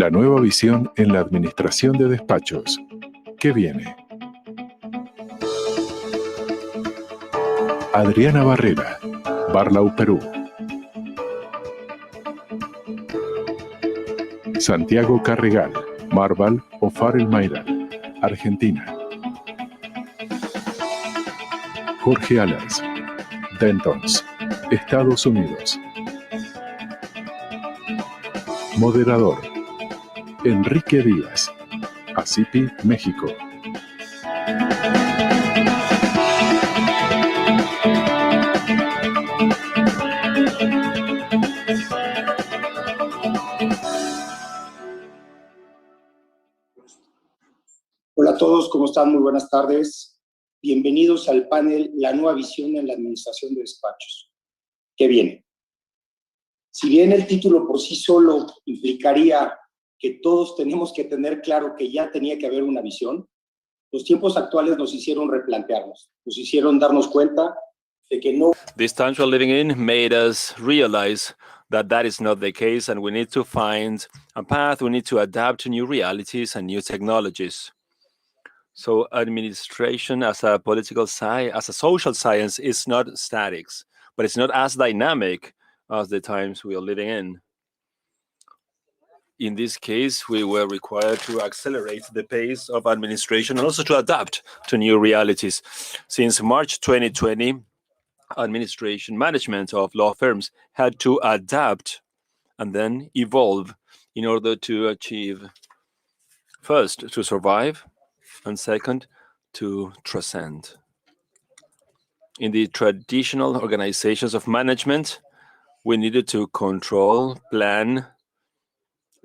La nueva visión en la administración de despachos. ¿Qué viene? Adriana Barrera, BARLAW Perú. Santiago Carregal, Marval o Farrell Mairal, Argentina. Jorge Alers, Dentons, Estados Unidos. Moderador, Enrique Díaz, S.Civil, México. Hola a todos, ¿cómo están? Muy buenas tardes. Bienvenidos al panel La nueva visión en la administración de despachos. ¿Qué viene? Si bien el título por sí solo implicaría que todos tenemos que tener claro que ya tenía que haber una visión, los tiempos actuales nos hicieron replantearnos, nos hicieron darnos cuenta de que no. These times we're living in made us realize that that is not the case, and we need to find a path. We need to adapt to new realities and new technologies. So administration as a political science, as a social science, is not static, but it's not as dynamic as the times we are living in. In this case, we were required to accelerate the pace of administration and also to adapt to new realities. Since March 2020, administration management of law firms had to adapt and then evolve in order to achieve, first, to survive, and second, to transcend. In the traditional organizations of management, we needed to control, plan,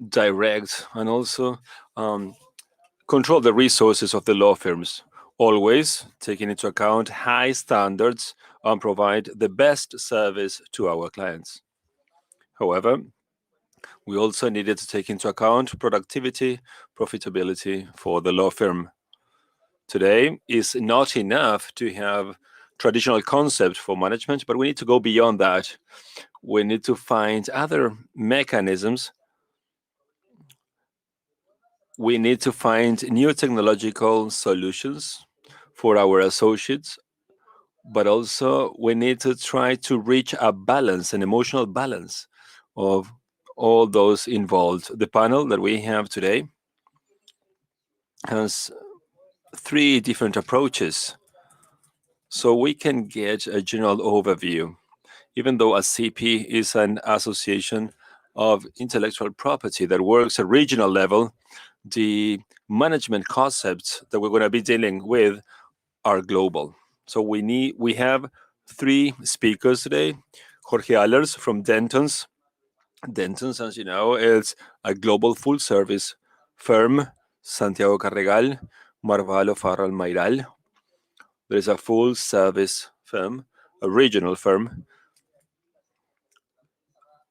direct, and also control the resources of the law firms, always taking into account high standards and provide the best service to our clients. However, we also needed to take into account productivity, profitability for the law firm. Today is not enough to have traditional concept for management, but we need to go beyond that. We need to find other mechanisms. We need to find new technological solutions for our associates, but also we need to try to reach a balance, an emotional balance of all those involved. The panel that we have today has three different approaches, so we can get a general overview. Even though ACP is an association of intellectual property that works at regional level, the management concepts that we're going to be dealing with are global. So we have three speakers today. Jorge Alers from Dentons. Dentons, as you know, is a global full-service firm. Santiago Carregal, Marval, Farrell, Mairal. There is a full-service firm, a regional firm.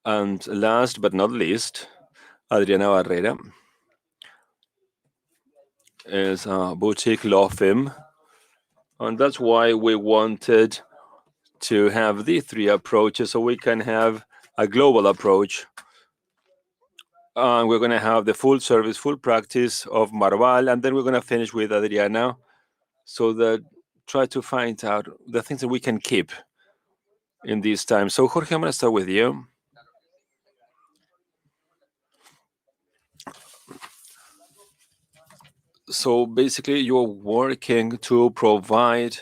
And last but not least, Adriana Barrera is a boutique law firm. And that's why we wanted to have these three approaches so we can have a global approach. And we're going to have the full service, full practice of Marval, and then we're going to finish with Adriana, so that try to find out the things that we can keep in this time. So Jorge, I'm going to start with you. So basically, you're working to provide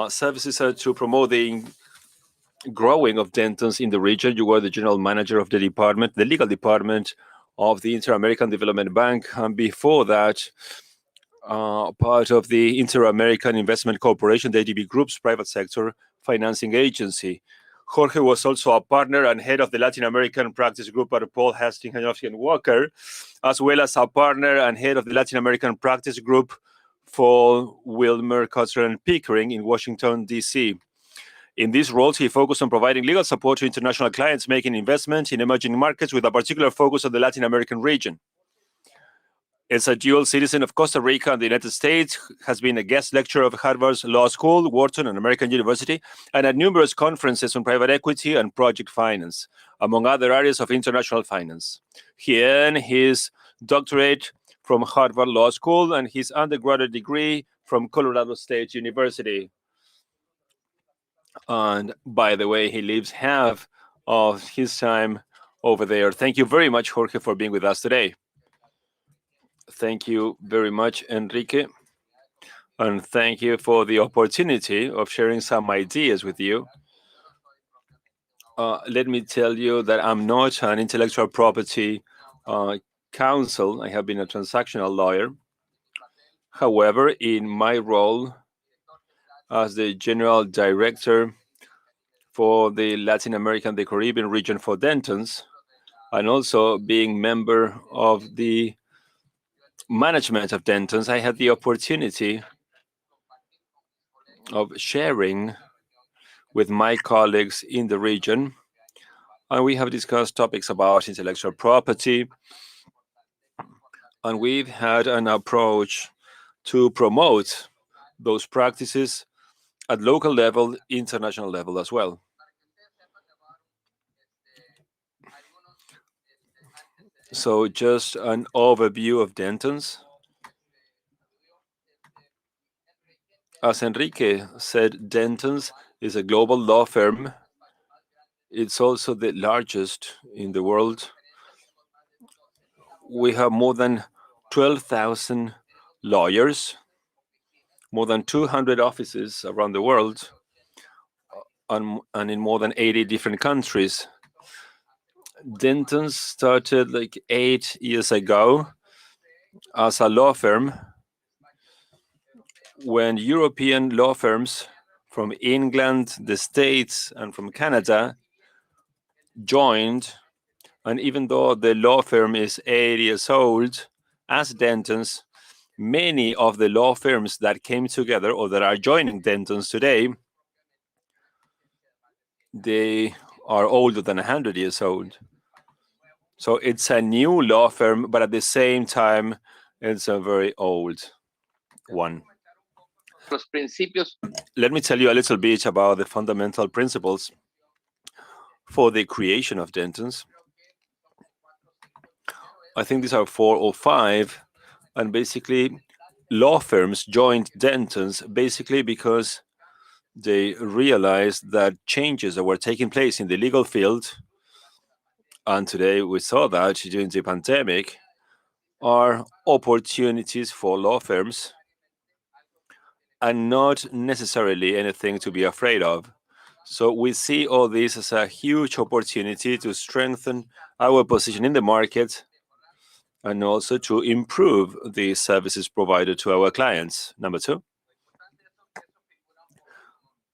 services to promote the growing of Dentons in the region. You were the general manager of the department, the legal department of the Inter-American Development Bank, and before that, part of the Inter-American Investment Corporation, the ADB Group's private sector financing agency. Jorge was also a partner and head of the Latin American practice group at Paul Hastings, Hanofsky & Walker, as well as a partner and head of the Latin American practice group for Wilmer, Custer, and Pickering in Washington, D.C. In these roles, he focused on providing legal support to international clients making investments in emerging markets with a particular focus on the Latin American region. As a dual citizen of Costa Rica and the United States, has been a guest lecturer of Harvard's Law School, Wharton, and American University, and at numerous conferences on private equity and project finance, among other areas of international finance. He earned his doctorate from Harvard Law School and his undergraduate degree from Colorado State University. And by the way, he lives half of his time over there. Thank you very much, Jorge, for being with us today. Thank you very much, Enrique. And thank you for the opportunity of sharing some ideas with you. Let me tell you that I'm not an intellectual property counsel. I have been a transactional lawyer. However, in my role as the general director for the Latin American, the Caribbean region for Dentons, and also being member of the management of Dentons, I had the opportunity of sharing with my colleagues in the region, and we have discussed topics about intellectual property, and we've had an approach to promote those practices at local level, international level as well. So just an overview of Dentons. As Enrique said, Dentons is a global law firm. It's also the largest in the world. We have more than 12,000 lawyers, more than 200 offices around the world, and in more than 80 different countries. Dentons started like 8 years ago as a law firm when European law firms from England, the States, and from Canada joined. And even though the law firm is 8 years old, as Dentons, many of the law firms that came together or that are joining Dentons today, they are older than 100 years old. So it's a new law firm, but at the same time, it's a very old one. Let me tell you a little bit about the fundamental principles for the creation of Dentons. I think these are 4 or 5, and basically law firms joined Dentons basically because they realized that changes that were taking place in the legal field, and today we saw that during the pandemic, are opportunities for law firms and not necessarily anything to be afraid of. So we see all this as a huge opportunity to strengthen our position in the market and also to improve the services provided to our clients. Number 2.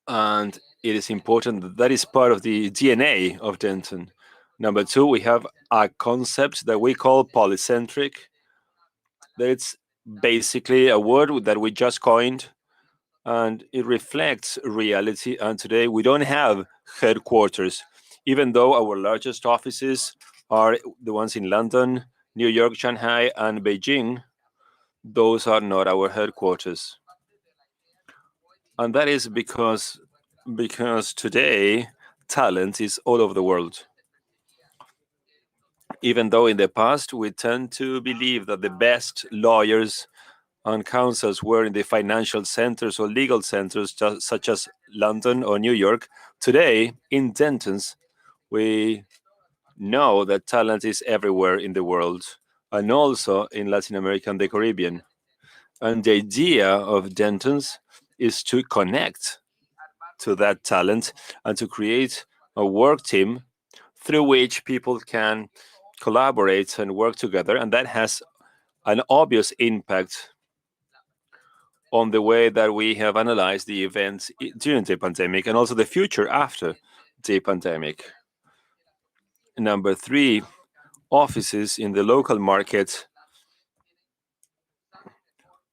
And it is important that that is part of the DNA of Denton. Number 2, we have a concept that we call polycentric. That's basically a word that we just coined, and it reflects reality. And today we don't have headquarters, even though our largest offices are the ones in London, New York, Shanghai, and Beijing. Those are not our headquarters. And that is because today talent is all over the world. Even though in the past we tend to believe that the best lawyers and counsels were in the financial centers or legal centers such as London or New York, today in Dentons we know that talent is everywhere in the world, and also in Latin America and the Caribbean. And the idea of Dentons is to connect to that talent and to create a work team through which people can collaborate and work together. And that has an obvious impact on the way that we have analyzed the events during the pandemic and also the future after the pandemic. Number 3, offices in the local market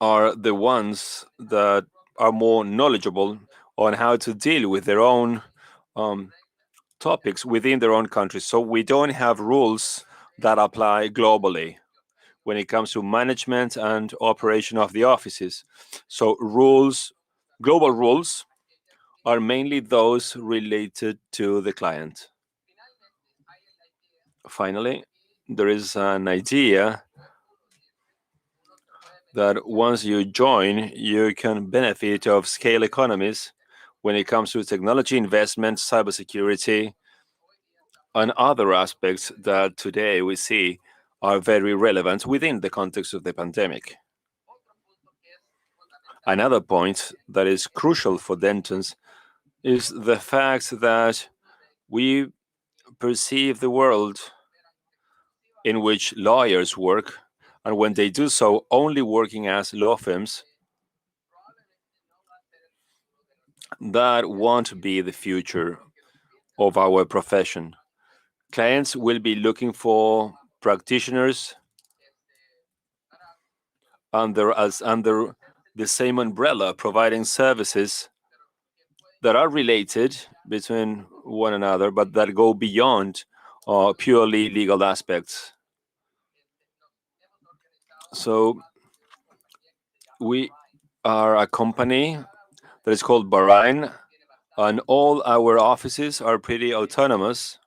are the ones that are more knowledgeable on how to deal with their own topics within their own countries. So we don't have rules that apply globally when it comes to management and operation of the offices. So rules, global rules, are mainly those related to the client. Finally, there is an idea that once you join, you can benefit of scale economies when it comes to technology investment, cybersecurity, and other aspects that today we see are very relevant within the context of the pandemic. Another point that is crucial for Dentons is the fact that we perceive the world in which lawyers work, and when they do so, only working as law firms, that won't be the future of our profession. Clients will be looking for practitioners under the same umbrella, providing services that are related between one another, but that go beyond purely legal aspects. So we are a company that is called Barrera, and all our offices are pretty autonomous.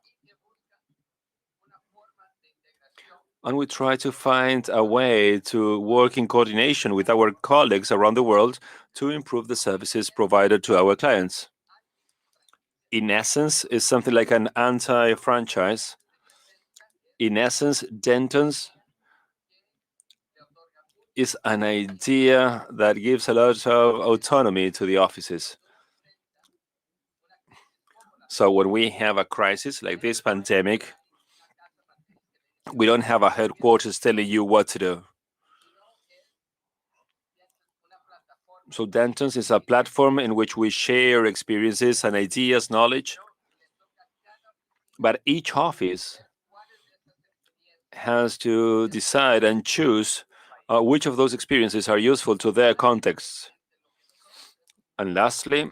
And we try to find a way to work in coordination with our colleagues around the world to improve the services provided to our clients. In essence, it's something like an anti-franchise. In essence, Dentons is an idea that gives a lot of autonomy to the offices. So when we have a crisis like this pandemic, we don't have a headquarters telling you what to do. So Dentons is a platform in which we share experiences and ideas, knowledge, but each office has to decide and choose which of those experiences are useful to their contexts. And lastly,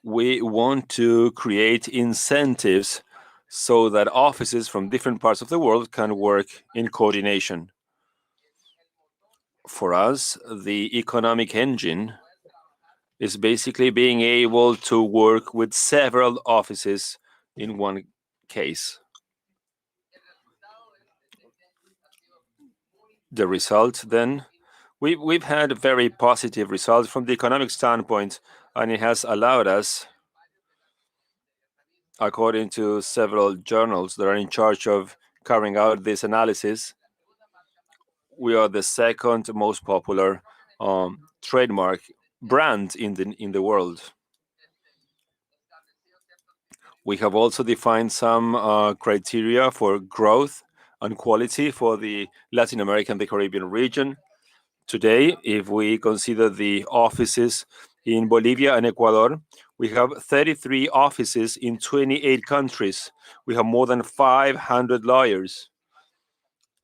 we want to create incentives so that offices from different parts of the world can work in coordination. For us, the economic engine is basically being able to work with several offices in one case. The result then, we've had very positive results from the economic standpoint, and it has allowed us, according to several journals that are in charge of carrying out this analysis, we are the second most popular trademark brand in the world. We have also defined some criteria for growth and quality for the Latin American, the Caribbean region. Today, if we consider the offices in Bolivia and Ecuador, we have 33 offices in 28 countries. We have more than 500 lawyers.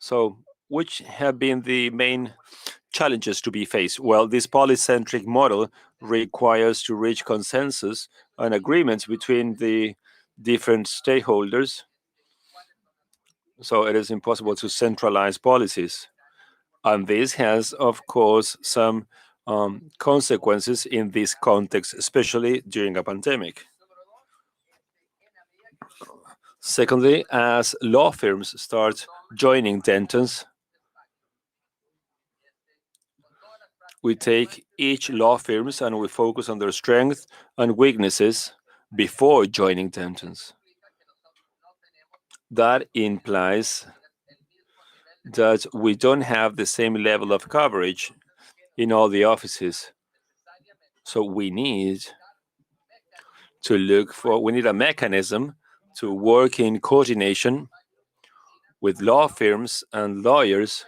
So, which have been the main challenges to be faced? Well, this polycentric model requires to reach consensus and agreements between the different stakeholders. So it is impossible to centralize policies. And this has, of course, some consequences in this context, especially during a pandemic. Secondly, as law firms start joining Dentons, we take each law firms and we focus on their strengths and weaknesses before joining Dentons. That implies that we don't have the same level of coverage in all the offices. So we need a mechanism to work in coordination with law firms and lawyers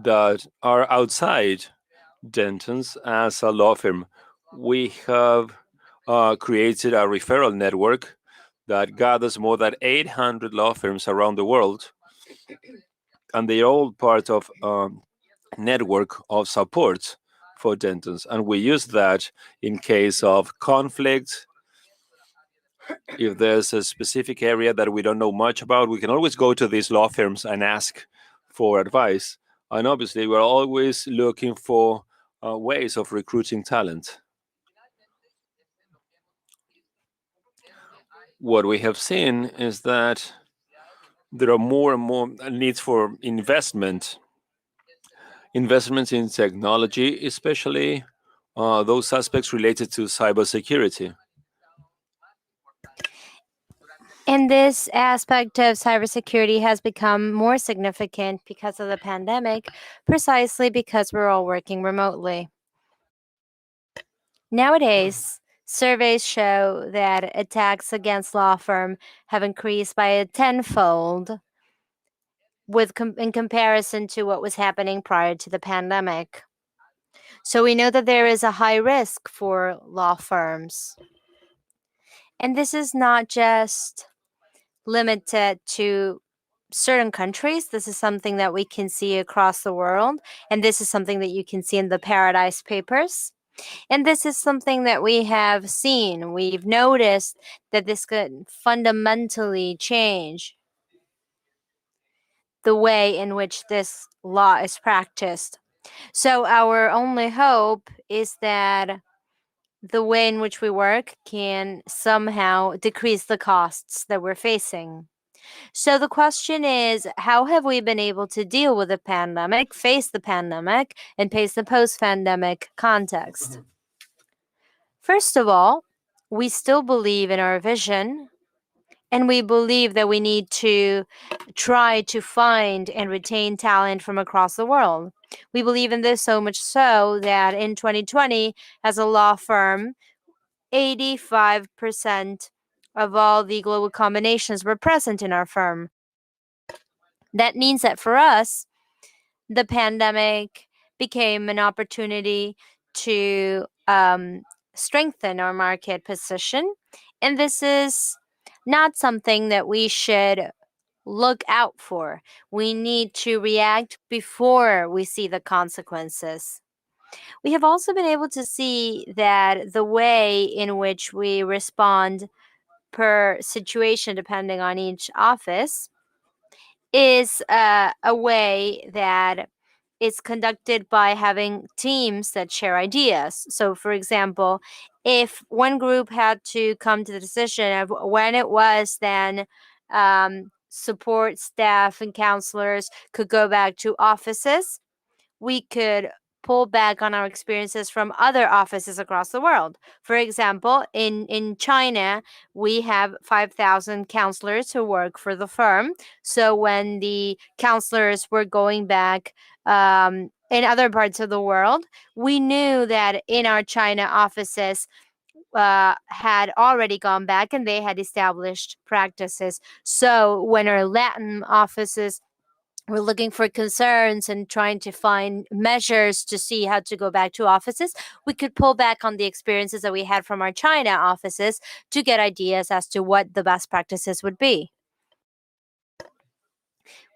that are outside Dentons as a law firm. We have created a referral network that gathers more than 800 law firms around the world, and they're all part of a network of support for Dentons. And we use that in case of conflict. If there's a specific area that we don't know much about, we can always go to these law firms and ask for advice. And obviously, we're always looking for ways of recruiting talent. What we have seen is that there are more and more needs for investments in technology, especially those aspects related to cybersecurity. And this aspect of cybersecurity has become more significant because of the pandemic, precisely because we're all working remotely. Nowadays, surveys show that attacks against law firm have increased by a tenfold in comparison to what was happening prior to the pandemic. So we know that there is a high risk for law firms. And this is not just limited to certain countries. This is something that we can see across the world. And this is something that you can see in the Paradise Papers. And this is something that we have seen. We've noticed that this could fundamentally change the way in which this law is practiced. So our only hope is that the way in which we work can somehow decrease the costs that we're facing. So the question is, how have we been able to deal with the pandemic, face the pandemic, and face the post-pandemic context? First of all, we still believe in our vision, and we believe that we need to try to find and retain talent from across the world. We believe in this so much so that in 2020, as a law firm, 85% of all the global combinations were present in our firm. That means that for us, the pandemic became an opportunity to strengthen our market position. And this is not something that we should look out for. We need to react before we see the consequences. We have also been able to see that the way in which we respond per situation, depending on each office, is a way that is conducted by having teams that share ideas. So, for example, if one group had to come to the decision of when it was then support staff and counselors could go back to offices, we could pull back on our experiences from other offices across the world. For example, in China, we have 5,000 counselors who work for the firm. So when the counselors were going back in other parts of the world, we knew that in our China offices had already gone back and they had established practices. So when our Latin offices we're looking for concerns and trying to find measures to see how to go back to offices, we could pull back on the experiences that we had from our China offices to get ideas as to what the best practices would be.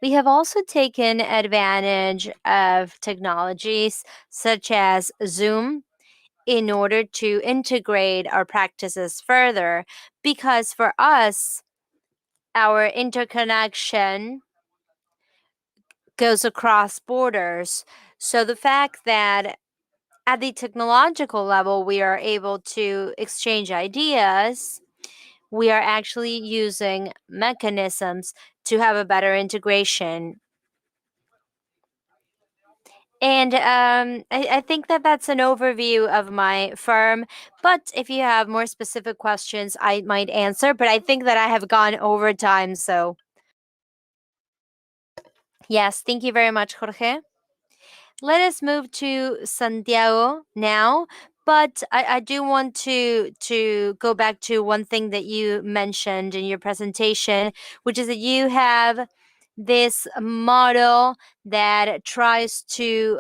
We have also taken advantage of technologies such as Zoom in order to integrate our practices further, because for us, our interconnection goes across borders. So the fact that at the technological level we are able to exchange ideas, we are actually using mechanisms to have a better integration. And I think that that's an overview of my firm. But if you have more specific questions, I might answer. But I think that I have gone over time. So yes, thank you very much, Jorge. Let us move to Santiago now, but I do want to go back to one thing that you mentioned in your presentation, which is that you have this model that tries to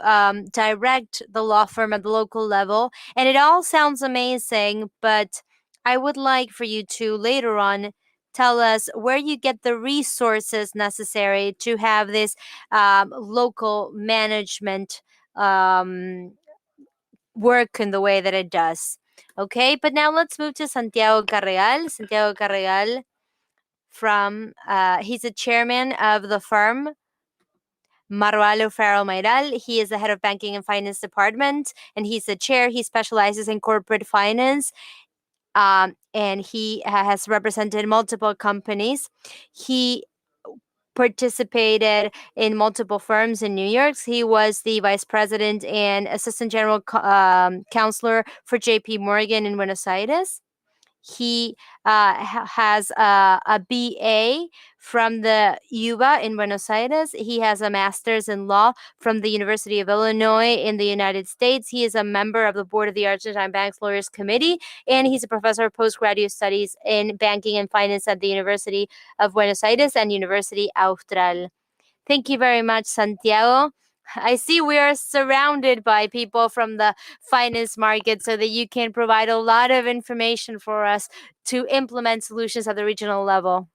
direct the law firm at the local level, and it all sounds amazing, but I would like for you to later on tell us where you get the resources necessary to have this local management work in the way that it does. Okay, but now let's move to Santiago Carregal. Santiago Carregal he's the chairman of the firm Marval, Farrell, Mairal. He is the head of banking and finance department, and he's the chair. He specializes in corporate finance. And he has represented multiple companies. He participated in multiple firms in New York. He was the vice president and assistant general counselor for J.P. Morgan in Buenos Aires. He has a BA from the UBA in Buenos Aires. He has a master's in law from the University of Illinois in the United States. He is a member of the board of the Argentine Banks Lawyers Committee, and he's a professor of postgraduate studies in banking and finance at the University of Buenos Aires and University Austral. Thank you very much, Santiago. I see we are surrounded by people from the finance market so that you can provide a lot of information for us to implement solutions at the regional level.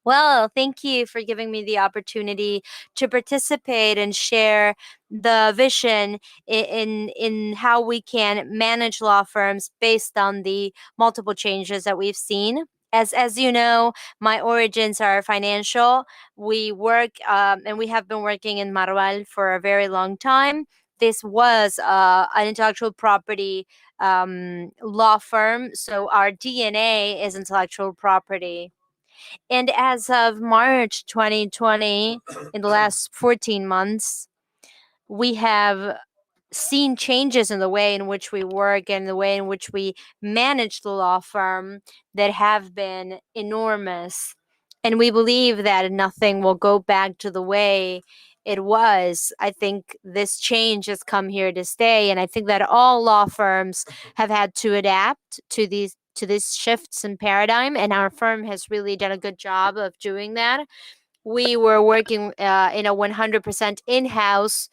Well, thank you for giving me the opportunity to participate and share the vision in how we can manage law firms based on the multiple changes that we've seen. As you know, my origins are financial. We work and we have been working in Marval for a very long time. This was an intellectual property law firm, so our DNA is intellectual property. And as of March 2020, in the last 14 months, we have seen changes in the way in which we work and the way in which we manage the law firm that have been enormous. And we believe that nothing will go back to the way it was. I think this change has come here to stay. And I think that all law firms have had to adapt to these shifts in paradigm. And our firm has really done a good job of doing that. We were working in a 100% in-house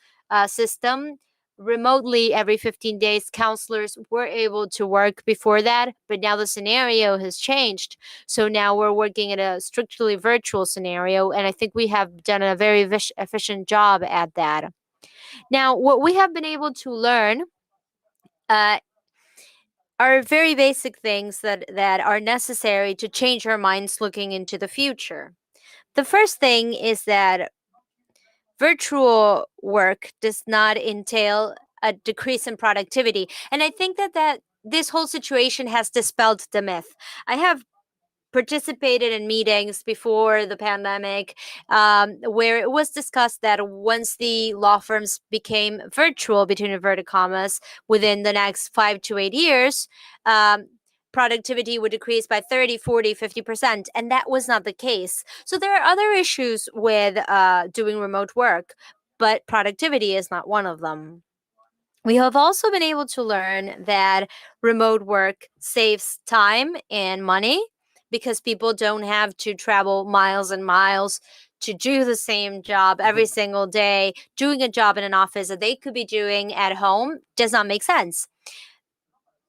system. Remotely every 15 days, counselors were able to work before that, but now the scenario has changed. So now we're working in a strictly virtual scenario, and I think we have done a very efficient job at that. Now, what we have been able to learn are very basic things that are necessary to change our minds looking into the future. The first thing is that virtual work does not entail a decrease in productivity. And I think that this whole situation has dispelled the myth. I have participated in meetings before the pandemic where it was discussed that once the law firms became virtual, between inverted commas, within the next 5 to 8 years, productivity would decrease by 30, 40, 50%. And that was not the case. So there are other issues with doing remote work, but productivity is not one of them. We have also been able to learn that remote work saves time and money because people don't have to travel miles and miles to do the same job every single day. Doing a job in an office that they could be doing at home does not make sense.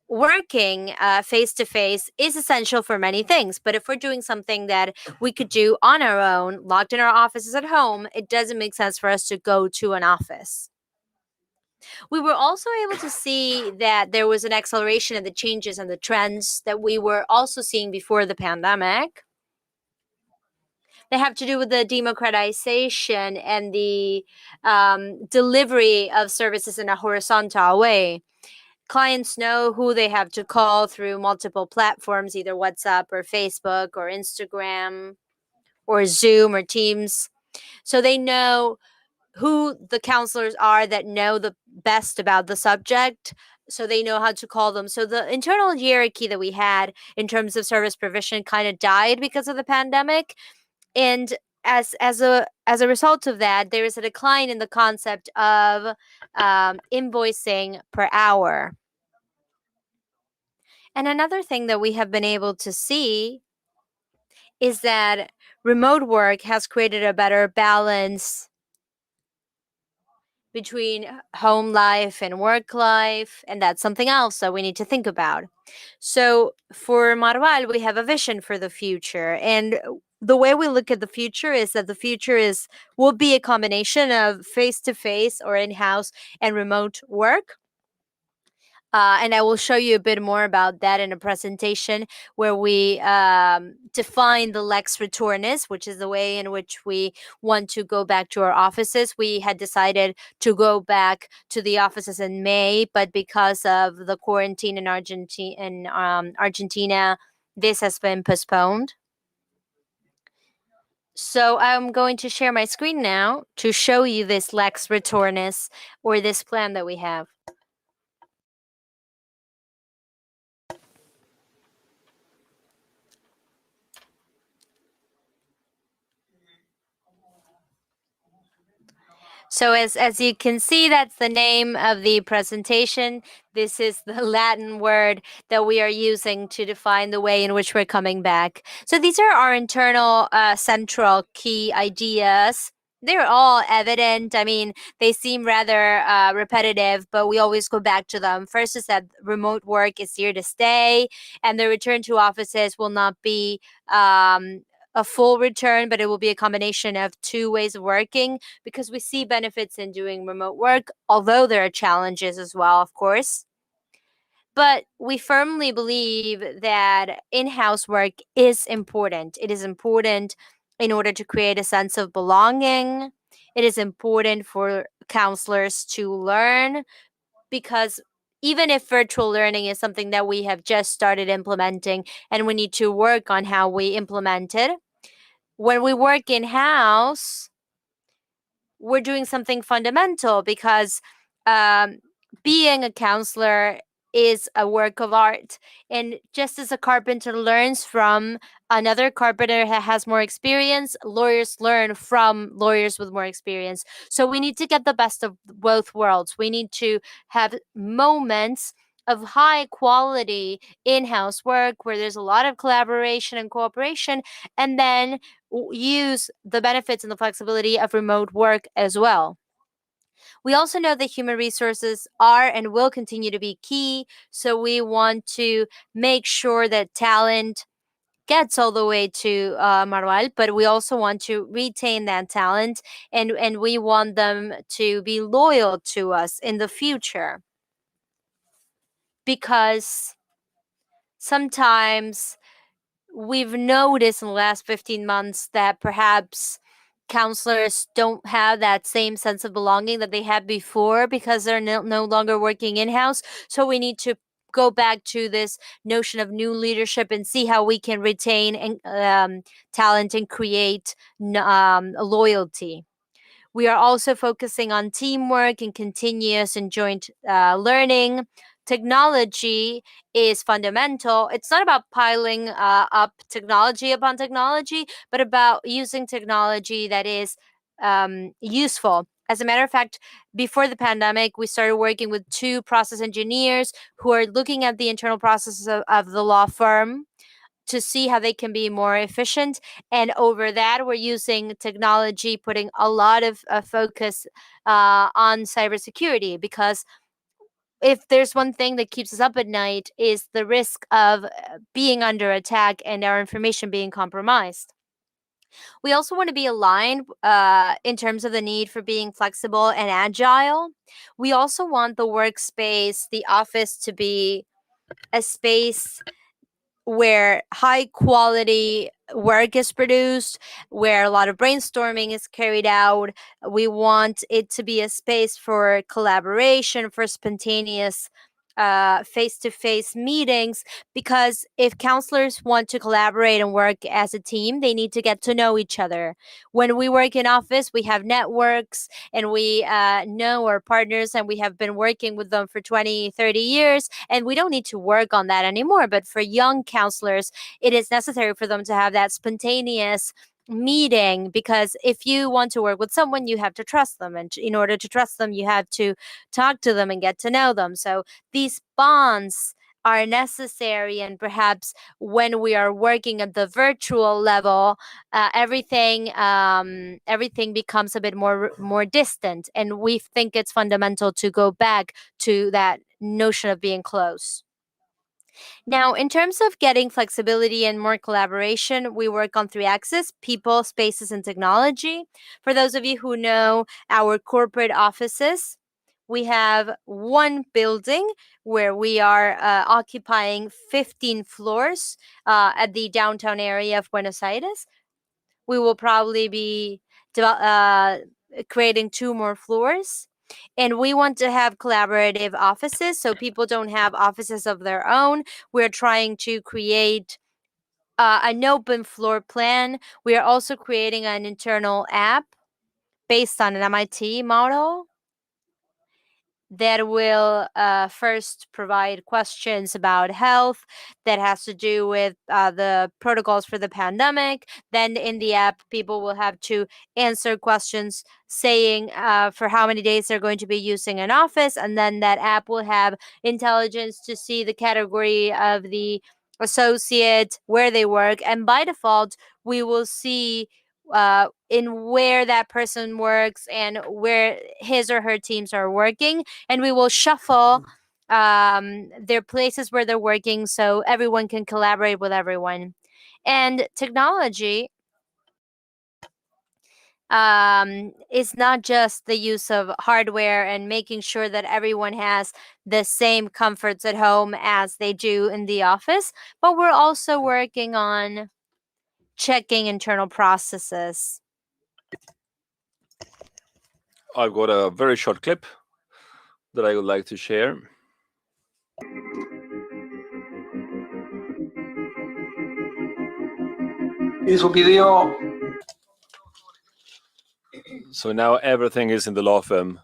Working face-to-face is essential for many things, but if we're doing something that we could do on our own, locked in our offices at home, it doesn't make sense for us to go to an office. We were also able to see that there was an acceleration in the changes and the trends that we were also seeing before the pandemic. They have to do with the democratization and the delivery of services in a horizontal way. Clients know who they have to call through multiple platforms, either WhatsApp or Facebook or Instagram or Zoom or Teams. So they know who the counselors are that know the best about the subject, so they know how to call them. So the internal hierarchy that we had in terms of service provision kind of died because of the pandemic. And as a result of that, there is a decline in the concept of invoicing per hour. And another thing that we have been able to see is that remote work has created a better balance between home life and work life, and that's something else that we need to think about. So for Marval, we have a vision for the future, and the way we look at the future is that the future will be a combination of face-to-face or in-house and remote work. And I will show you a bit more about that in a presentation where we define the lex returnis, which is the way in which we want to go back to our offices. We had decided to go back to the offices in May, but because of the quarantine in Argentina, this has been postponed. So I'm going to share my screen now to show you this Lex Retornis, or this plan that we have. So as you can see, that's the name of the presentation. This is the Latin word that we are using to define the way in which we're coming back. So these are our internal central key ideas. They're all evident. I mean, they seem rather repetitive, but we always go back to them. First is that remote work is here to stay, and the return to offices will not be a full return, but it will be a combination of two ways of working, because we see benefits in doing remote work, although there are challenges as well, of course. But we firmly believe that in-house work is important. It is important in order to create a sense of belonging. It is important for counselors to learn, because even if virtual learning is something that we have just started implementing and we need to work on how we implement it, when we work in-house, we're doing something fundamental, because being a counselor is a work of art. And just as a carpenter learns from another carpenter that has more experience, lawyers learn from lawyers with more experience. So we need to get the best of both worlds. We need to have moments of high quality in-house work where there's a lot of collaboration and cooperation, and then use the benefits and the flexibility of remote work as well. We also know that human resources are and will continue to be key, so we want to make sure that talent gets all the way to Marval, but we also want to retain that talent, and we want them to be loyal to us in the future. Because sometimes we've noticed in the last 15 months that perhaps counselors don't have that same sense of belonging that they had before, because they're no longer working in-house. So we need to go back to this notion of new leadership and see how we can retain talent and create loyalty. We are also focusing on teamwork and continuous and joint learning. Technology is fundamental. It's not about piling up technology upon technology, but about using technology that is useful. As a matter of fact, before the pandemic, we started working with 2 process engineers who are looking at the internal processes of the law firm to see how they can be more efficient. And over that, we're using technology, putting a lot of focus on cybersecurity, because if there's one thing that keeps us up at night, is the risk of being under attack and our information being compromised. We also want to be aligned in terms of the need for being flexible and agile. We also want the workspace, the office, to be a space where high quality work is produced, where a lot of brainstorming is carried out. We want it to be a space for collaboration, for spontaneous face-to-face meetings, because if counselors want to collaborate and work as a team, they need to get to know each other. When we work in office, we have networks, and we know our partners, and we have been working with them for 20, 30 years, and we don't need to work on that anymore. But for young counselors, it is necessary for them to have that spontaneous meeting, because if you want to work with someone, you have to trust them, and in order to trust them, you have to talk to them and get to know them. So these bonds are necessary, and perhaps when we are working at the virtual level, everything becomes a bit more distant, and we think it's fundamental to go back to that notion of being close. Now, in terms of getting flexibility and more collaboration, we work on 3 axes: people, spaces, and technology. For those of you who know our corporate offices, we have 1 building where we are occupying 15 floors at the downtown area of Buenos Aires. We will probably be creating 2 more floors. And we want to have collaborative offices, so people don't have offices of their own. We're trying to create an open floor plan. We are also creating an internal app based on an MIT model that will first provide questions about health that has to do with the protocols for the pandemic. Then in the app, people will have to answer questions saying for how many days they're going to be using an office. And then that app will have intelligence to see the category of the associate, where they work. And by default, we will see in where that person works and where his or her teams are working, and we will shuffle their places where they're working so everyone can collaborate with everyone. And technology is not just the use of hardware and making sure that everyone has the same comforts at home as they do in the office, but we're also working on checking internal processes. I've got a very short clip that I would like to share. So now everything is in the law firm.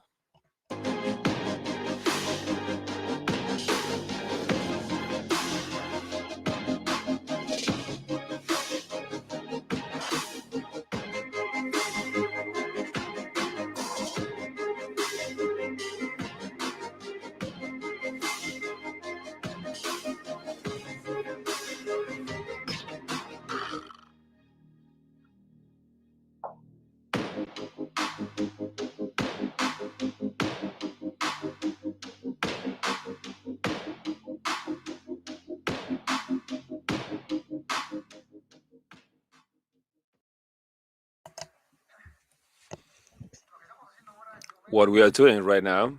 What we are doing right now,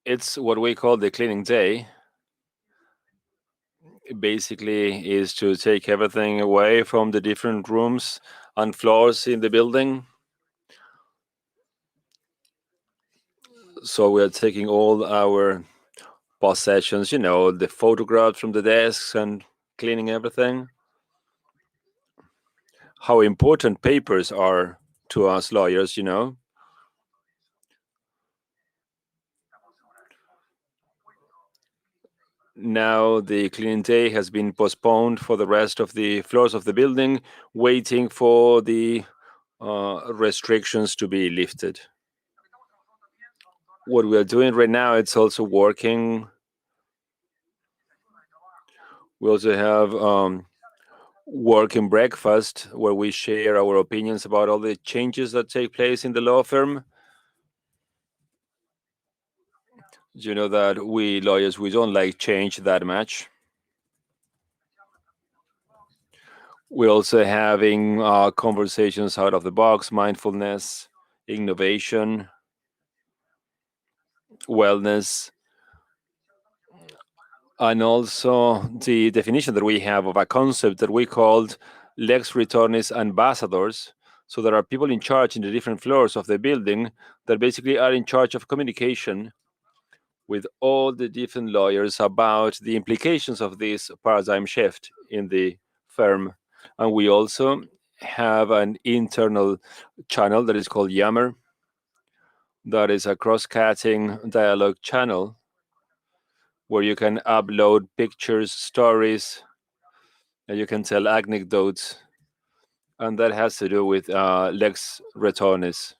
it's what we call the cleaning day. It basically is to take everything away from the different rooms and floors in the building. So we are taking all our possessions, the photographs from the desks and cleaning everything. How important papers are to us lawyers, Now the cleaning day has been postponed for the rest of the floors of the building, waiting for the restrictions to be lifted. What we are doing right now, it's also working. We also have working breakfast where we share our opinions about all the changes that take place in the law firm. You know that we lawyers, we don't like change that much. We're also having conversations out of the box, mindfulness, innovation, wellness, and also the definition that we have of a concept that we called lex retornis ambassadors. So there are people in charge in the different floors of the building that basically are in charge of communication with all the different lawyers about the implications of this paradigm shift in the firm. And we also have an internal channel that is called Yammer. That is a cross-cutting dialogue channel where you can upload pictures, stories, and you can tell anecdotes. And that has to do with lex retornis.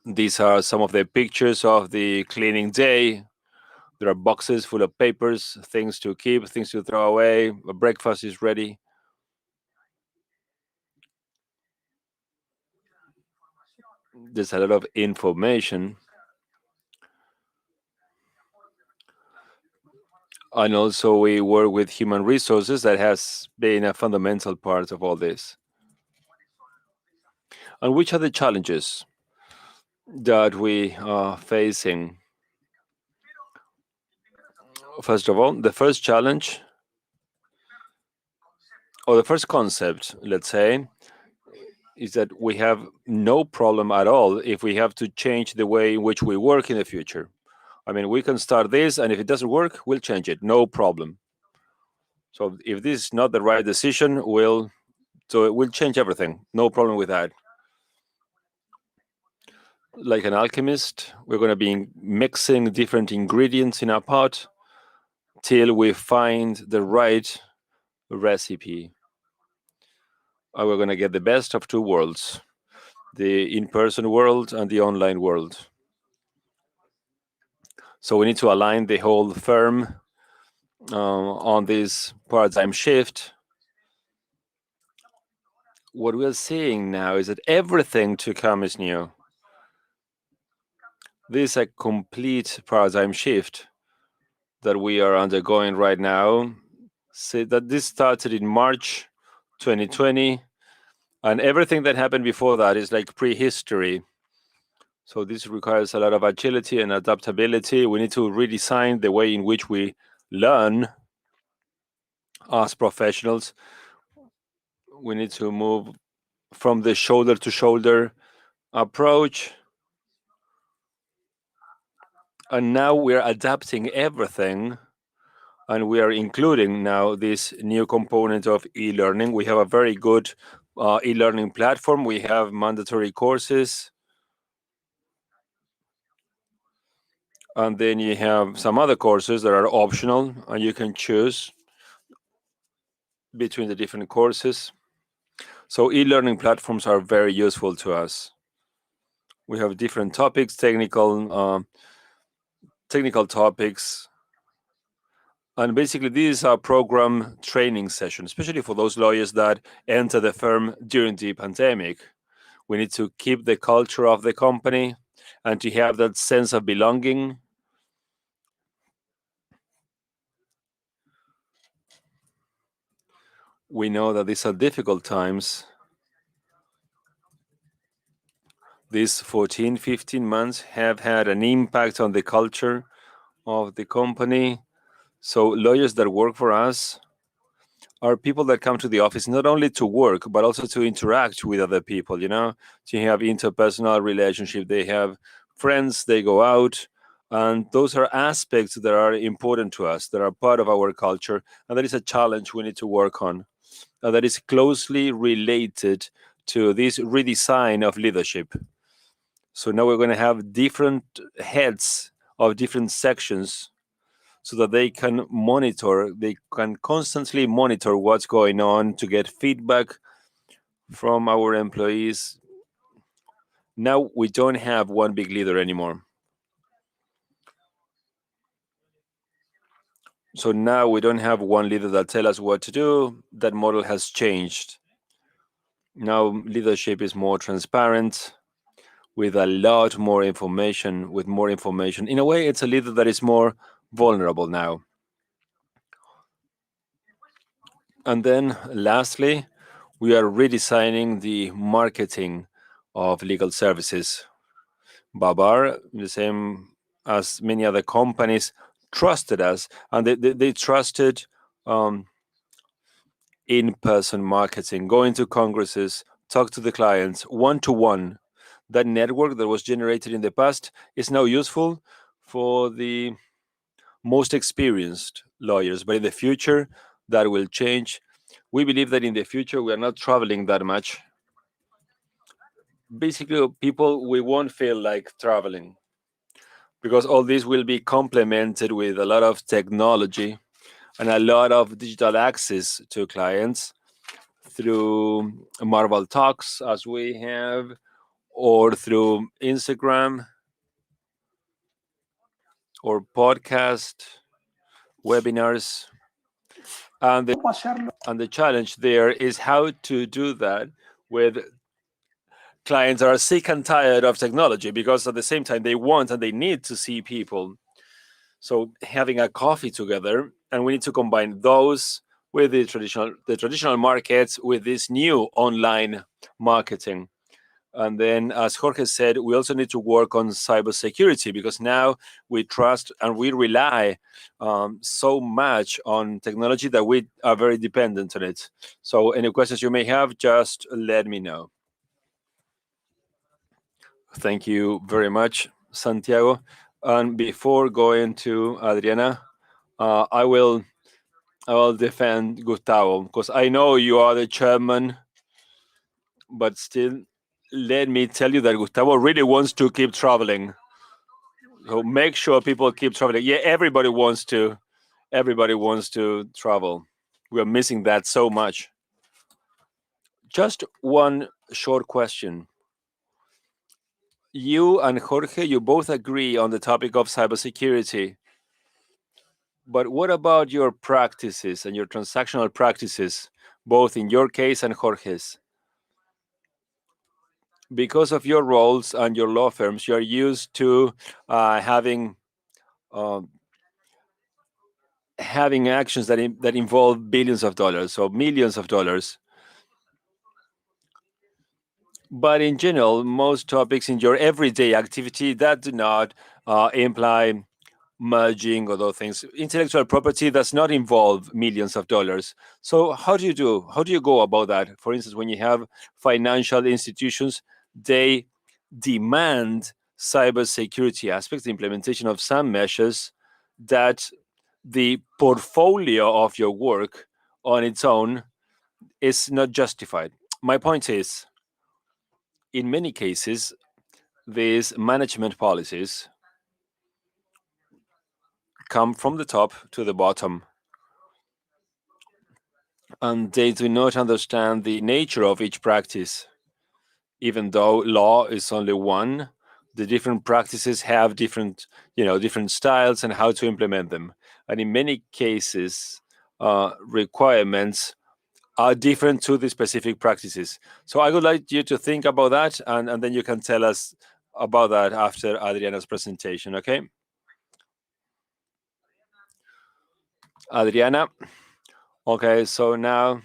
These are some of the pictures of the cleaning day. There are boxes full of papers, things to keep, things to throw away. Breakfast is ready. There's a lot of information. And also we work with human resources. That has been a fundamental part of all this. And which are the challenges that we are facing? First of all, the first challenge, or the first concept, let's say, is that we have no problem at all if we have to change the way in which we work in the future. I mean, we can start this, and if it doesn't work, we'll change it. No problem. So if this is not the right decision, we'll change everything. No problem with that. Like an alchemist, we're going to be mixing different ingredients in our pot till we find the right recipe. And we're going to get the best of two worlds, the in-person world and the online world. So we need to align the whole firm on this paradigm shift. What we're seeing now is that everything to come is new. This is a complete paradigm shift that we are undergoing right now. See that this started in March 2020, and everything that happened before that is like prehistory. So this requires a lot of agility and adaptability. We need to redesign the way in which we learn as professionals. We need to move from the shoulder to shoulder approach. And now we're adapting everything, and we are including now this new component of e-learning. We have a very good e-learning platform. We have mandatory courses. And then you have some other courses that are optional, and you can choose between the different courses. So e-learning platforms are very useful to us. We have different topics, technical topics. And basically, these are program training sessions, especially for those lawyers that enter the firm during the pandemic. We need to keep the culture of the company and to have that sense of belonging. We know that these are difficult times. These 14, 15 months have had an impact on the culture of the company. So lawyers that work for us are people that come to the office not only to work, but also to interact with other people, to have interpersonal relationship. They have friends, they go out, and those are aspects that are important to us, that are part of our culture, and that is a challenge we need to work on. And that is closely related to this redesign of leadership. So now we're going to have different heads of different sections so that they can constantly monitor what's going on to get feedback from our employees. Now we don't have one big leader anymore. So now we don't have one leader that tells us what to do. That model has changed. Now leadership is more transparent, with a lot more information, with more information. In a way, it's a leader that is more vulnerable now. And then lastly, we are redesigning the marketing of legal services. Babar, the same as many other companies, trusted us, and they trusted in-person marketing, going to congresses, talk to the clients, one-to-one. That network that was generated in the past is now useful for the most experienced lawyers, but in the future, that will change. We believe that in the future, we are not traveling that much. Basically, we won't feel like traveling because all this will be complemented with a lot of technology and a lot of digital access to clients through Marval Talks, as we have, or through Instagram or podcast, webinars. And the challenge there is how to do that with clients that are sick and tired of technology, because at the same time they want and they need to see people. So having a coffee together, and we need to combine those with the traditional markets with this new online marketing. And then, as Jorge said, we also need to work on cybersecurity, because now we trust and we rely so much on technology that we are very dependent on it. So any questions you may have, just let me know. Thank you very much, Santiago. And before going to Adriana, I will defend Gustavo, because I know you are the chairman, but still, let me tell you that Gustavo really wants to keep traveling. So make sure people keep traveling. Yeah, everybody wants to travel. We are missing that so much. Just one short question. You and Jorge, you both agree on the topic of cybersecurity. But what about your practices and your transactional practices, both in your case and Jorge's? Because of your roles and your law firms, you are used to having actions that involve billions of dollars or millions of dollars. But in general, most topics in your everyday activity that do not imply merging or those things, intellectual property does not involve millions of dollars. So how do you go about that? For instance, when you have financial institutions, they demand cybersecurity aspects, the implementation of some measures that the portfolio of your work on its own is not justified. My point is, in many cases, these management policies come from the top to the bottom, and they do not understand the nature of each practice. Even though law is only one, the different practices have different styles and how to implement them. And in many cases, requirements are different to the specific practices. So I would like you to think about that, and then you can tell us about that after Adriana's presentation, okay? Adriana. Okay, so now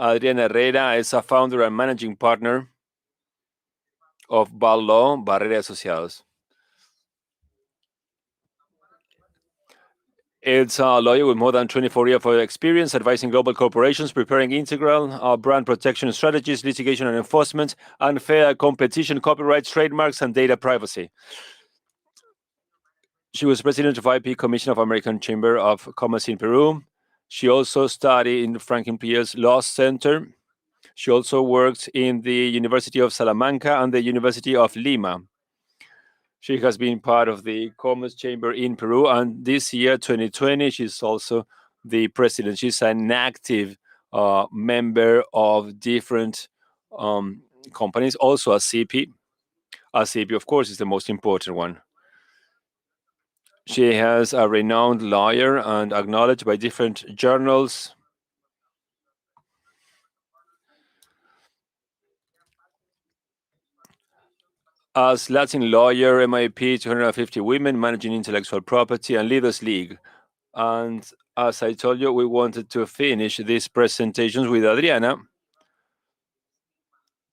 Adriana Herrera is a founder and managing partner of BARLAW, Barrera Asociados. It's a lawyer with more than 24 years of experience advising global corporations, preparing integral brand protection strategies, litigation and enforcement, unfair competition, copyrights, trademarks, and data privacy. She was president of IP Commission of American Chamber of Commerce in Peru. She also studied in Franklin Pierce Law Center. She also worked in the University of Salamanca and the University of Lima. She has been part of the Commerce Chamber in Peru, and this year, 2020, she's also the president. She's an active member of different companies, also a CP. A CP, of course, is the most important one. She has a renowned lawyer and acknowledged by different journals. As Latin lawyer, MIP 250 Women, Managing Intellectual Property, and Leaders League. And as I told you, we wanted to finish these presentations with Adriana,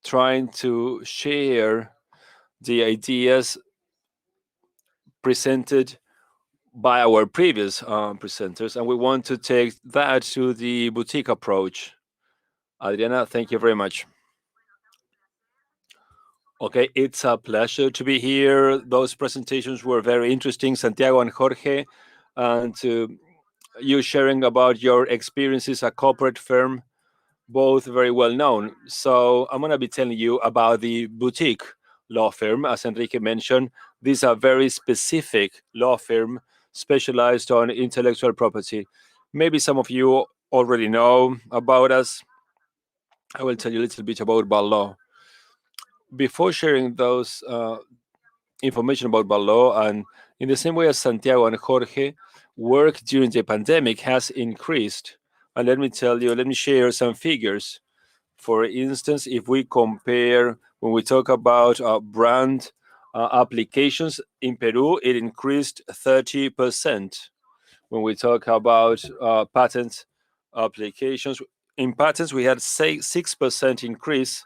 trying to share the ideas presented by our previous presenters, and we want to take that to the boutique approach. Adriana, thank you very much. Okay, it's a pleasure to be here. Those presentations were very interesting, Santiago and Jorge, and you sharing about your experiences at corporate firm, both very well known. So I'm going to be telling you about the boutique law firm. As Enrique mentioned, these are very specific law firm specialized on intellectual property. Maybe some of you already know about us. I will tell you a little bit about BARLAW. Before sharing those information about BARLAW, and in the same way as Santiago and Jorge, work during the pandemic has increased. And let me share some figures. For instance, if we compare, when we talk about brand applications in Peru, it increased 30%. When we talk about patent applications, in patents, we had 6% increase.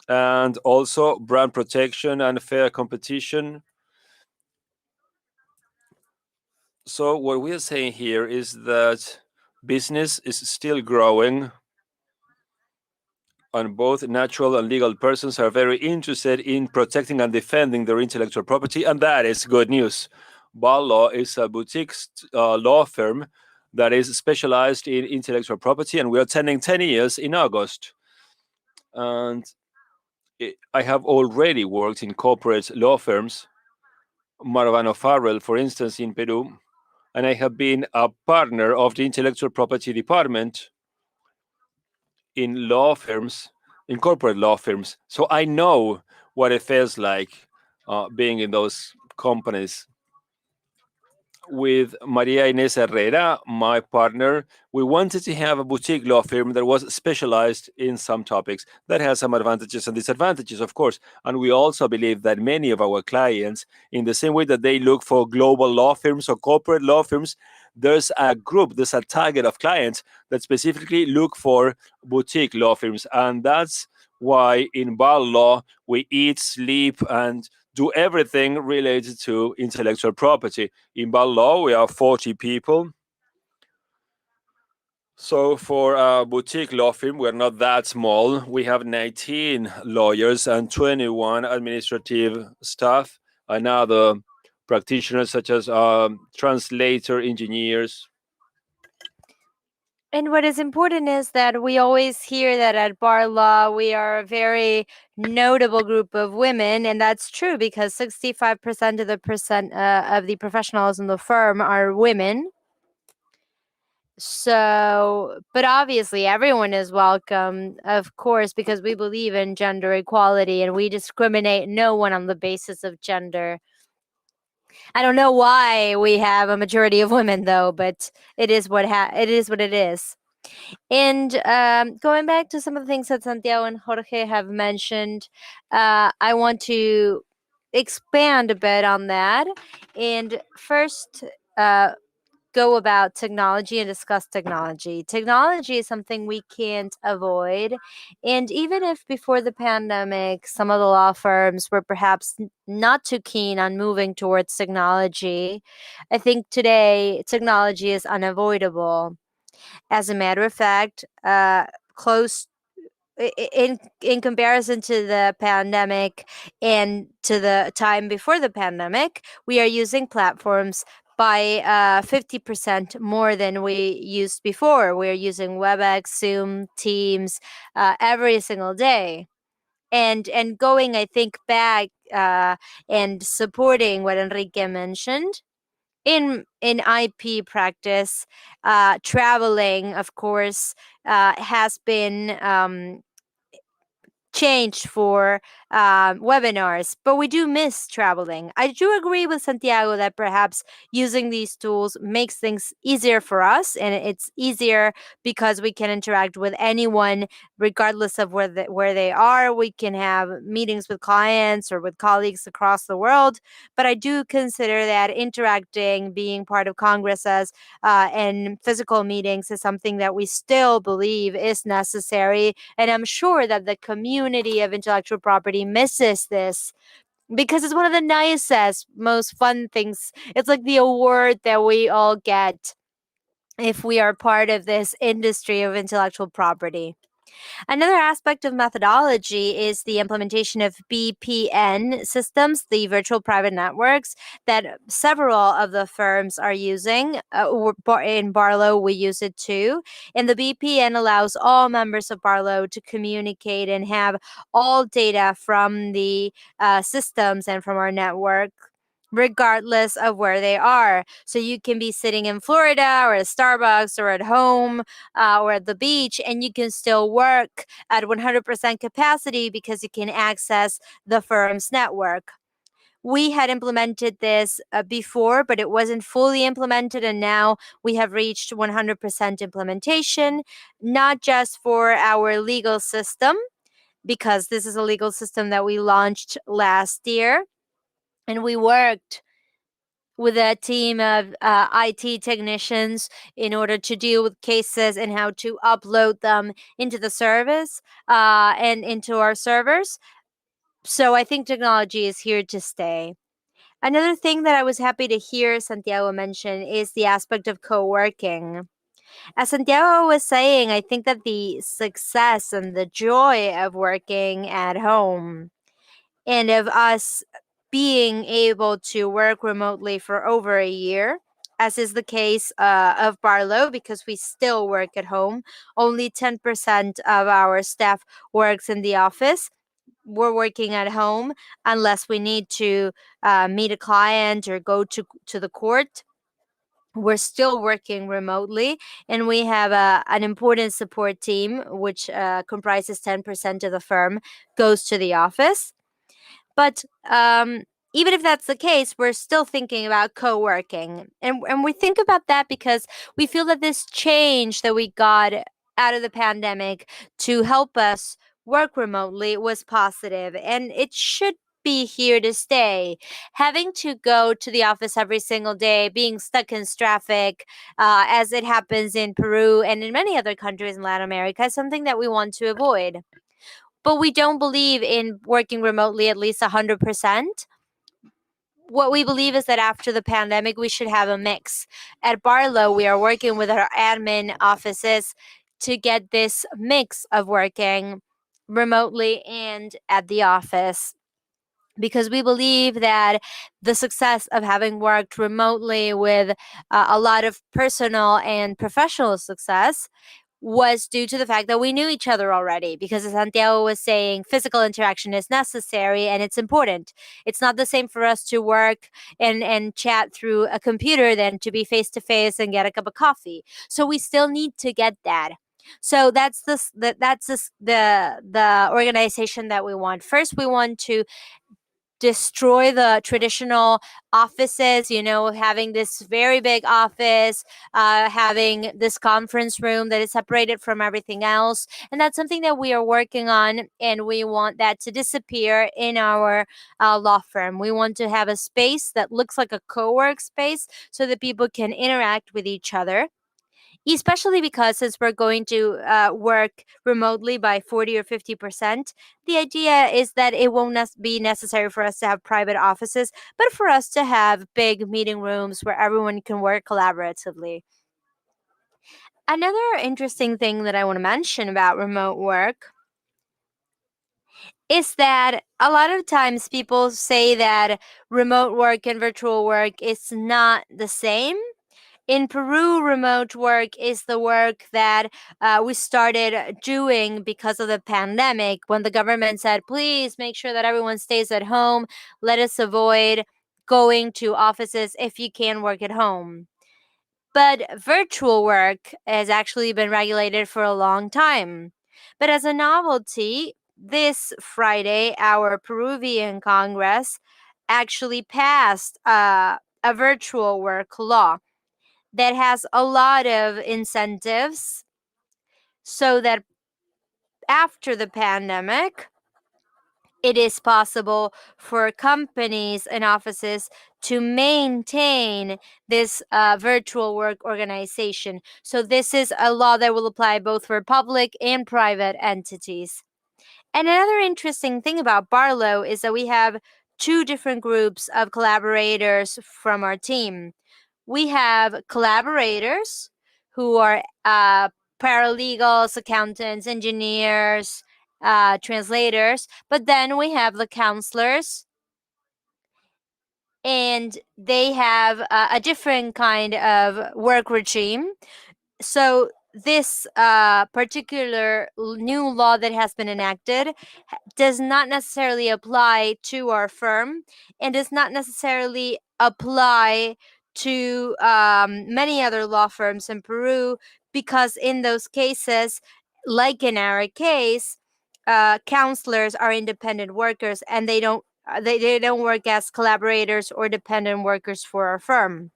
And also brand protection and fair competition. So what we are saying here is that business is still growing. and both natural and legal persons are very interested in protecting and defending their intellectual property, and that is good news. BARLAW is a boutique law firm that is specialized in intellectual property, and we are turning 10 years in August. And I have already worked in corporate law firms, Marval Farrell, for instance, in Peru, and I have been a partner of the intellectual property department in law firms, in corporate law firms. So I know what it feels like being in those companies. With Maria Inés Herrera, my partner, we wanted to have a boutique law firm that was specialized in some topics. That has some advantages and disadvantages, of course. And we also believe that many of our clients, in the same way that they look for global law firms or corporate law firms, there's a target of clients that specifically look for boutique law firms. And that's why in BARLAW we eat, sleep, and do everything related to intellectual property. In BARLAW, we are 40 people. So for a boutique law firm, we're not that small. We have 19 lawyers and 21 administrative staff, and other practitioners such as translator, engineers. And what is important is that we always hear that at BARLAW we are a very notable group of women, and that's true because 65% of the professionals in the firm are women. So, but obviously everyone is welcome, of course, because we believe in gender equality and we discriminate no one on the basis of gender. I don't know why we have a majority of women though, but it is what it is. And going back to some of the things that Santiago and Jorge have mentioned, I want to expand a bit on that. And first, go about technology and discuss technology. Technology is something we can't avoid. And even if before the pandemic, some of the law firms were perhaps not too keen on moving towards technology, I think today technology is unavoidable. As a matter of fact, close in comparison to the pandemic and to the time before the pandemic, we are using platforms by 50% more than we used before. We're using WebEx, Zoom, Teams every single day. And going, I think, back and supporting what Enrique mentioned, in IP practice, traveling, of course, has been changed for webinars, but we do miss traveling. I do agree with Santiago that perhaps using these tools makes things easier for us, and it's easier because we can interact with anyone regardless of where they are. We can have meetings with clients or with colleagues across the world, but I do consider that interacting, being part of congresses and physical meetings is something that we still believe is necessary, and I'm sure that the community of intellectual property misses this because it's one of the nicest, most fun things. It's like the award that we all get if we are part of this industry of intellectual property. Another aspect of methodology is the implementation of VPN systems, the virtual private networks that several of the firms are using. In BARLAW, we use it too. And the VPN allows all members of BARLAW to communicate and have all data from the systems and from our network, regardless of where they are. So you can be sitting in Florida or at Starbucks or at home or at the beach, and you can still work at 100% capacity because you can access the firm's network. We had implemented this before, but it wasn't fully implemented, and now we have reached 100% implementation, not just for our legal system, because this is a legal system that we launched last year, and we worked with a team of IT technicians in order to deal with cases and how to upload them into the service and into our servers. So I think technology is here to stay. Another thing that I was happy to hear Santiago mention is the aspect of co-working. As Santiago was saying, I think that the success and the joy of working at home and of us being able to work remotely for over a year, as is the case of BARLAW, because we still work at home. Only 10% of our staff works in the office. We're working at home unless we need to meet a client or go to the court. We're still working remotely, and we have an important support team, which comprises 10% of the firm, goes to the office. But even if that's the case, we're still thinking about co-working. And we think about that because we feel that this change that we got out of the pandemic to help us work remotely was positive, and it should be here to stay. Having to go to the office every single day, being stuck in traffic, as it happens in Peru and in many other countries in Latin America, is something that we want to avoid. But we don't believe in working remotely at least 100%. What we believe is that after the pandemic, we should have a mix. At BARLAW, we are working with our admin offices to get this mix of working remotely and at the office, because we believe that the success of having worked remotely with a lot of personal and professional success was due to the fact that we knew each other already, because as Santiago was saying, physical interaction is necessary and it's important. It's not the same for us to work and chat through a computer than to be face to face and get a cup of coffee. So we still need to get that. So that's the organization that we want. First, we want to destroy the traditional offices, having this very big office, having this conference room that is separated from everything else. And that's something that we are working on, and we want that to disappear in our law firm. We want to have a space that looks like a co-work space so that people can interact with each other. Especially because since we're going to work remotely by 40 or 50%, the idea is that it won't be necessary for us to have private offices, but for us to have big meeting rooms where everyone can work collaboratively. Another interesting thing that I want to mention about remote work is that a lot of times people say that remote work and virtual work is not the same. In Peru, remote work is the work that we started doing because of the pandemic, when the government said, please make sure that everyone stays at home. Let us avoid going to offices if you can work at home. But virtual work has actually been regulated for a long time. But as a novelty, this Friday, our Peruvian Congress actually passed a virtual work law that has a lot of incentives so that after the pandemic, it is possible for companies and offices to maintain this virtual work organization. So this is a law that will apply both for public and private entities. And another interesting thing about BARLAW is that we have two different groups of collaborators from our team. We have collaborators who are paralegals, accountants, engineers, translators, but then we have the counselors, and they have a different kind of work regime. So this particular new law that has been enacted does not necessarily apply to our firm, and does not necessarily apply to many other law firms in Peru, because in those cases, like in our case, counselors are independent workers, and they don't work as collaborators or dependent workers for our firm.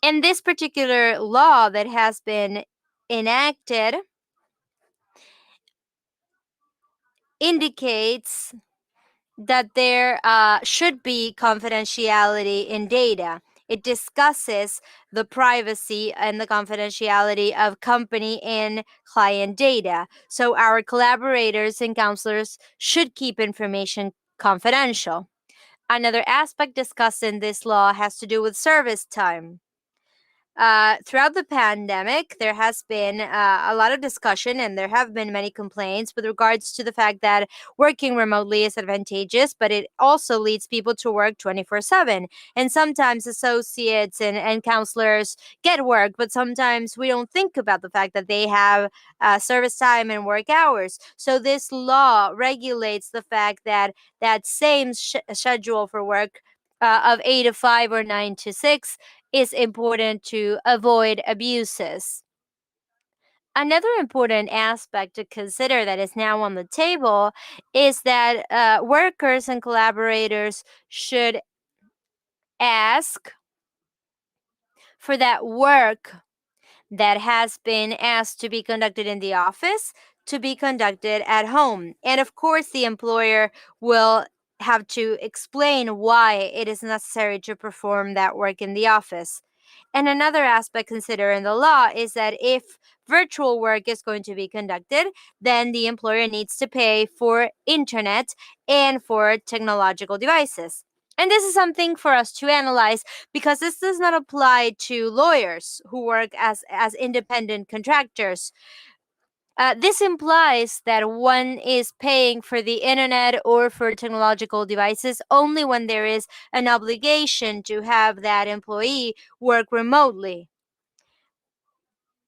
And this particular law that has been enacted indicates that there should be confidentiality in data. It discusses the privacy and the confidentiality of company and client data. So our collaborators and counselors should keep information confidential. Another aspect discussed in this law has to do with service time. throughout the pandemic, there has been a lot of discussion and there have been many complaints with regards to the fact that working remotely is advantageous, but it also leads people to work 24/7. And sometimes associates and counselors get work, but sometimes we don't think about the fact that they have service time and work hours. So this law regulates the fact that that same schedule for work of 8 to 5 or 9 to 6 is important to avoid abuses. Another important aspect to consider that is now on the table is that workers and collaborators should ask for that work that has been asked to be conducted in the office to be conducted at home. And of course, the employer will have to explain why it is necessary to perform that work in the office. And another aspect considered in the law is that if virtual work is going to be conducted, then the employer needs to pay for internet and for technological devices. And this is something for us to analyze because this does not apply to lawyers who work as independent contractors. This implies that one is paying for the internet or for technological devices only when there is an obligation to have that employee work remotely.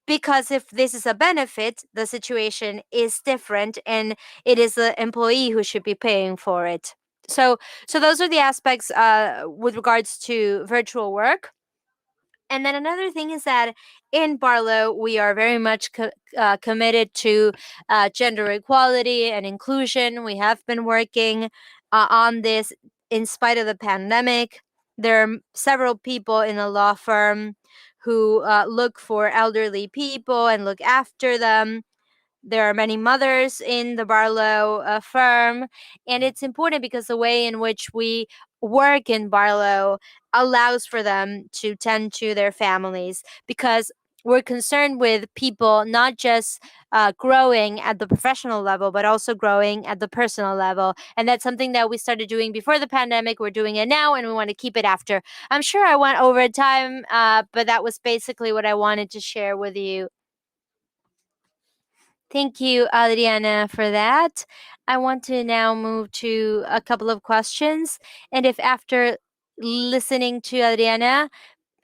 Because if this is a benefit, the situation is different and it is the employee who should be paying for it. So those are the aspects with regards to virtual work. And then another thing is that in BARLAW, we are very much committed to gender equality and inclusion. We have been working on this in spite of the pandemic. There are several people in the law firm who look for elderly people and look after them. There are many mothers in the BARLAW firm, and it's important because the way in which we work in BARLAW allows for them to tend to their families, because we're concerned with people not just growing at the professional level, but also growing at the personal level. And that's something that we started doing before the pandemic. We're doing it now, and we want to keep it after. I'm sure I went over time, but that was basically what I wanted to share with you. Thank you, Adriana, for that. I want to now move to a couple of questions. And if after listening to Adriana,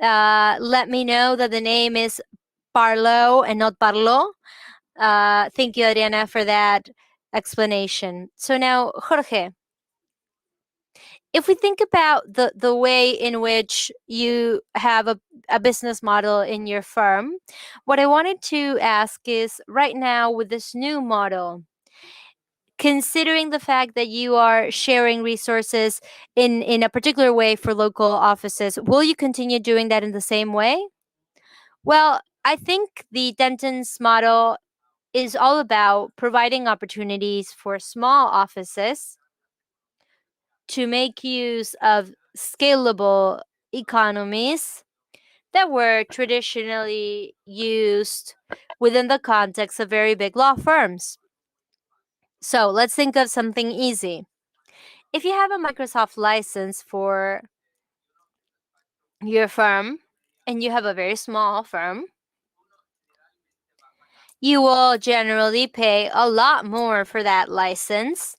let me know that the name is BARLAW and not BARLAW. Thank you, Adriana, for that explanation. So now, Jorge, if we think about the way in which you have a business model in your firm, what I wanted to ask is, right now with this new model, considering the fact that you are sharing resources in a particular way for local offices, will you continue doing that in the same way? Well, I think the Dentons model is all about providing opportunities for small offices to make use of scalable economies that were traditionally used within the context of very big law firms. So let's think of something easy. If you have a Microsoft license for your firm and you have a very small firm, you will generally pay a lot more for that license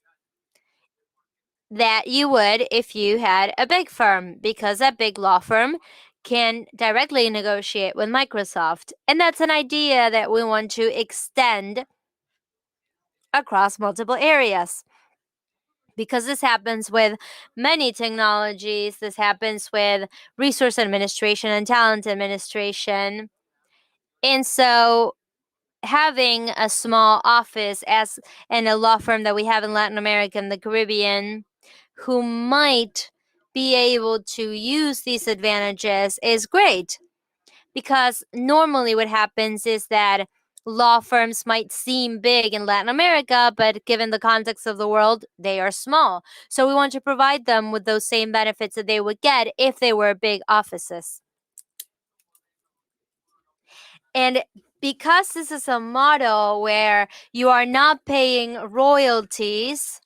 that you would if you had a big firm, because that big law firm can directly negotiate with Microsoft. And that's an idea that we want to extend across multiple areas, because this happens with many technologies. This happens with resource administration and talent administration. And so having a small office in a law firm that we have in Latin America and the Caribbean, who might be able to use these advantages, is great. Because normally what happens is that law firms might seem big in Latin America, but given the context of the world, they are small. So we want to provide them with those same benefits that they would get if they were big offices. And because this is a model where you are not paying royalties,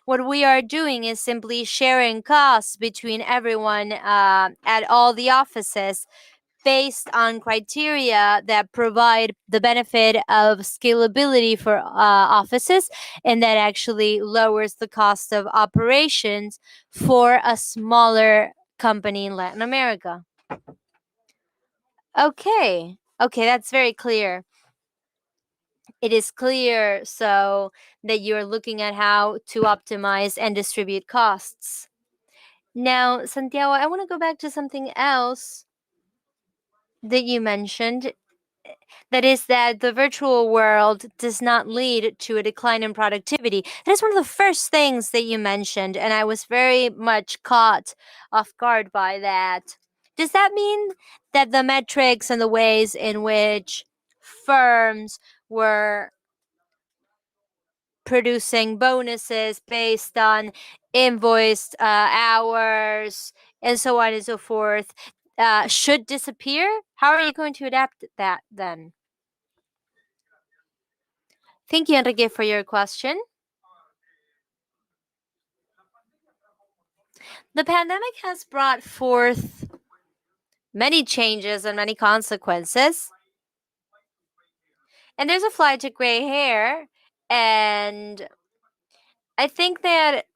what we are doing is simply sharing costs between everyone at all the offices. based on criteria that provide the benefit of scalability for offices, and that actually lowers the cost of operations for a smaller company in Latin America. Okay, that's very clear. It is clear so that you're looking at how to optimize and distribute costs. Now, Santiago, I want to go back to something else that you mentioned. That is that the virtual world does not lead to a decline in productivity. That is one of the first things that you mentioned, and I was very much caught off guard by that. Does that mean that the metrics and the ways in which firms were producing bonuses based on invoiced hours and so on and so forth should disappear? How are you going to adapt that then? Thank you, Enrique, for your question. The pandemic has brought forth many changes and many consequences. And there's a flight to gray hair. And I think that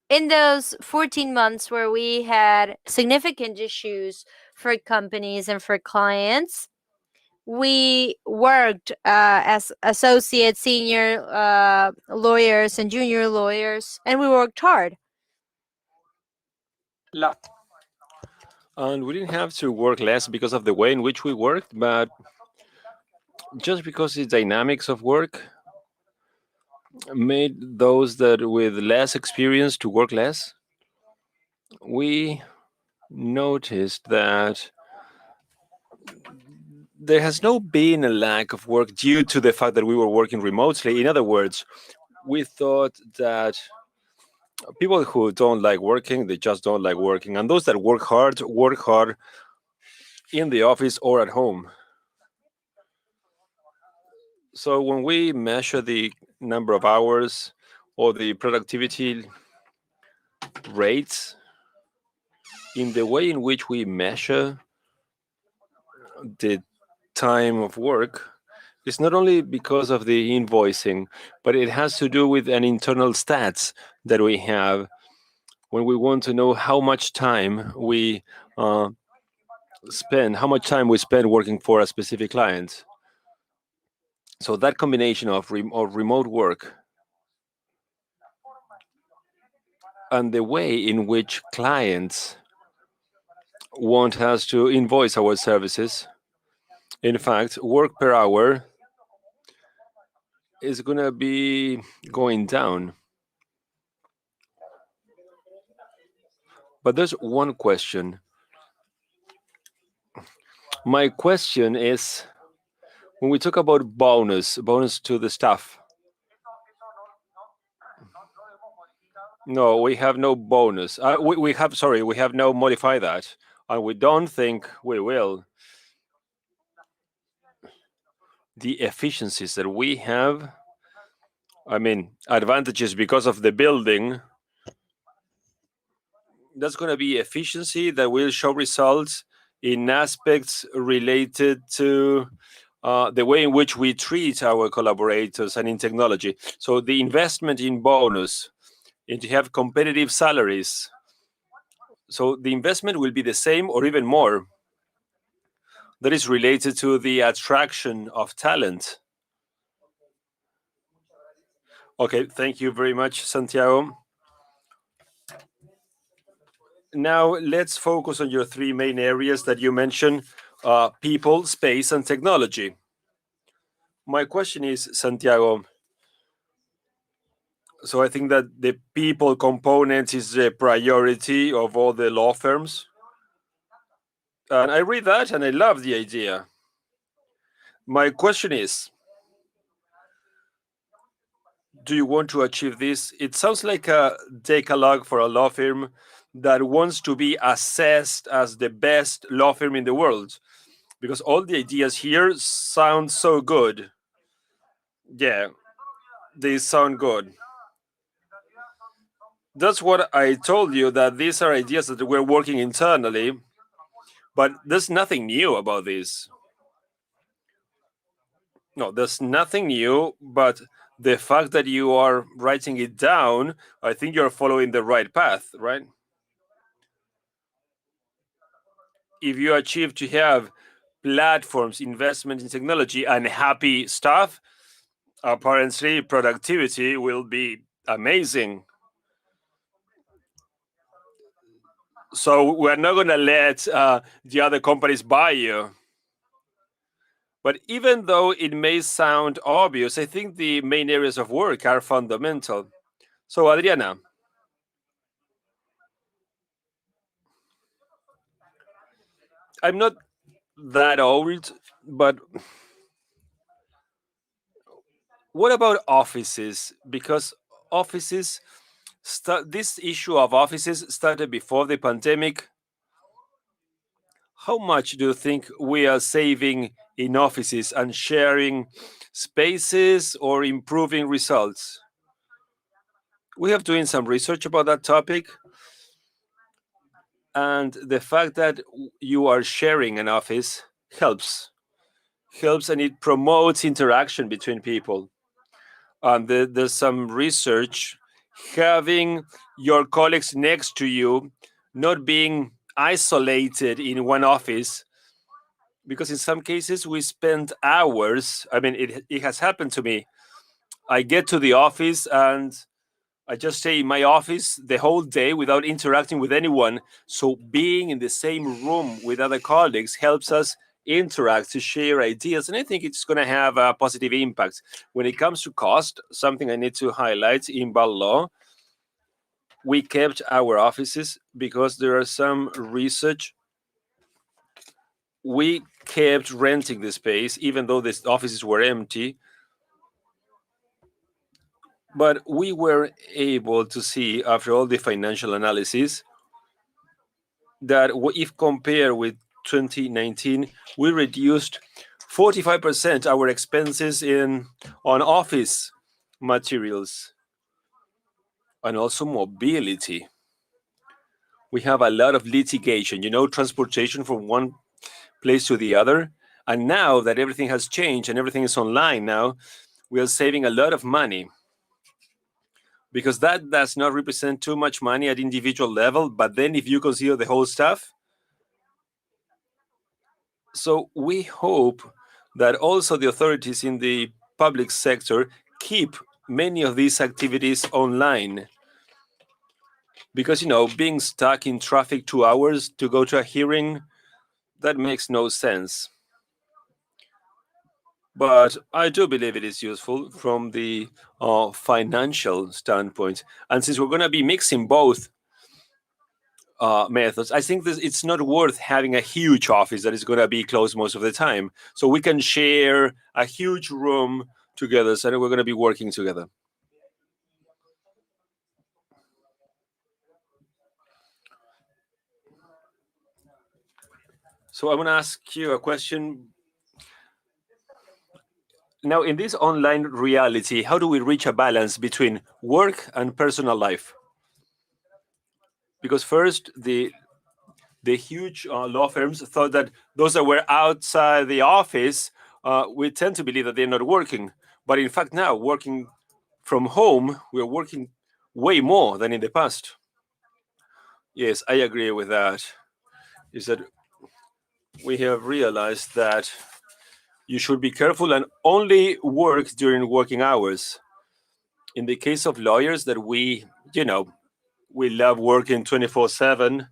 in those 14 months where we had significant issues for companies and for clients, we worked as associate, senior lawyers and junior lawyers, and we worked hard. And we didn't have to work less because of the way in which we worked, but just because the dynamics of work made those that with less experience to work less. We noticed that there has not been a lack of work due to the fact that we were working remotely. In other words, we thought that people who don't like working, they just don't like working. And those that work hard in the office or at home. So when we measure the number of hours or the productivity rates, in the way in which we measure the time of work, it's not only because of the invoicing, but it has to do with an internal stats that we have when we want to know how much time we spend, working for a specific client. So that combination of remote work and the way in which clients want us to invoice our services, in fact, work per hour is going to be going down. But there's one question. My question is, when we talk about bonus to the staff, no, we have no bonus. We have no modify that, and we don't think we will. The efficiencies that we have, I mean, advantages because of the building, that's going to be efficiency that will show results in aspects related to the way in which we treat our collaborators and in technology. So the investment in bonus, and to have competitive salaries. So the investment will be the same or even more. That is related to the attraction of talent. Okay, thank you very much, Santiago. Now let's focus on your three main areas that you mentioned, people, space, and technology. My question is, Santiago, so I think that the people component is the priority of all the law firms. And I read that and I love the idea. My question is, do you want to achieve this? It sounds like a decalogue for a law firm that wants to be assessed as the best law firm in the world, because all the ideas here sound so good. Yeah, they sound good. That's what I told you, that these are ideas that we're working internally. But there's nothing new about this. No, there's nothing new, but the fact that you are writing it down, I think you're following the right path, right? If you achieve to have platforms, investment in technology, and happy staff, apparently productivity will be amazing. So we're not going to let the other companies buy you. But even though it may sound obvious, I think the main areas of work are fundamental. So Adriana, I'm not that old, but what about offices? Because offices, this issue of offices started before the pandemic. How much do you think we are saving in offices and sharing spaces or improving results? We have doing some research about that topic, and the fact that you are sharing an office helps and it promotes interaction between people. And there's some research having your colleagues next to you, not being isolated in one office, because in some cases we spend hours. I mean, it has happened to me. I get to the office and I just stay in my office the whole day without interacting with anyone. So being in the same room with other colleagues helps us interact, to share ideas, and I think it's going to have a positive impact. When it comes to cost, something I need to highlight in BARLAW, we kept our offices because there are some research. We kept renting the space even though the offices were empty, but we were able to see, after all the financial analysis, that if compared with 2019, we reduced 45% our expenses on office materials and also mobility. We have a lot of litigation, transportation from one place to the other. And now that everything has changed and everything is online now, we are saving a lot of money, because that does not represent too much money at individual level. But then if you consider the whole stuff, so we hope that also the authorities in the public sector keep many of these activities online. Because, being stuck in traffic 2 hours to go to a hearing, that makes no sense. But I do believe it is useful from the financial standpoint. And since we're going to be mixing both methods, I think it's not worth having a huge office that is going to be closed most of the time. So we can share a huge room together, so we're going to be working together. So I want to ask you a question. Now, in this online reality, how do we reach a balance between work and personal life? Because first, the huge law firms thought that those that were outside the office, we tend to believe that they're not working. But in fact, now, working from home, we're working way more than in the past. Yes, I agree with that. Is that we have realized that you should be careful and only work during working hours. In the case of lawyers, that we love working 24/7,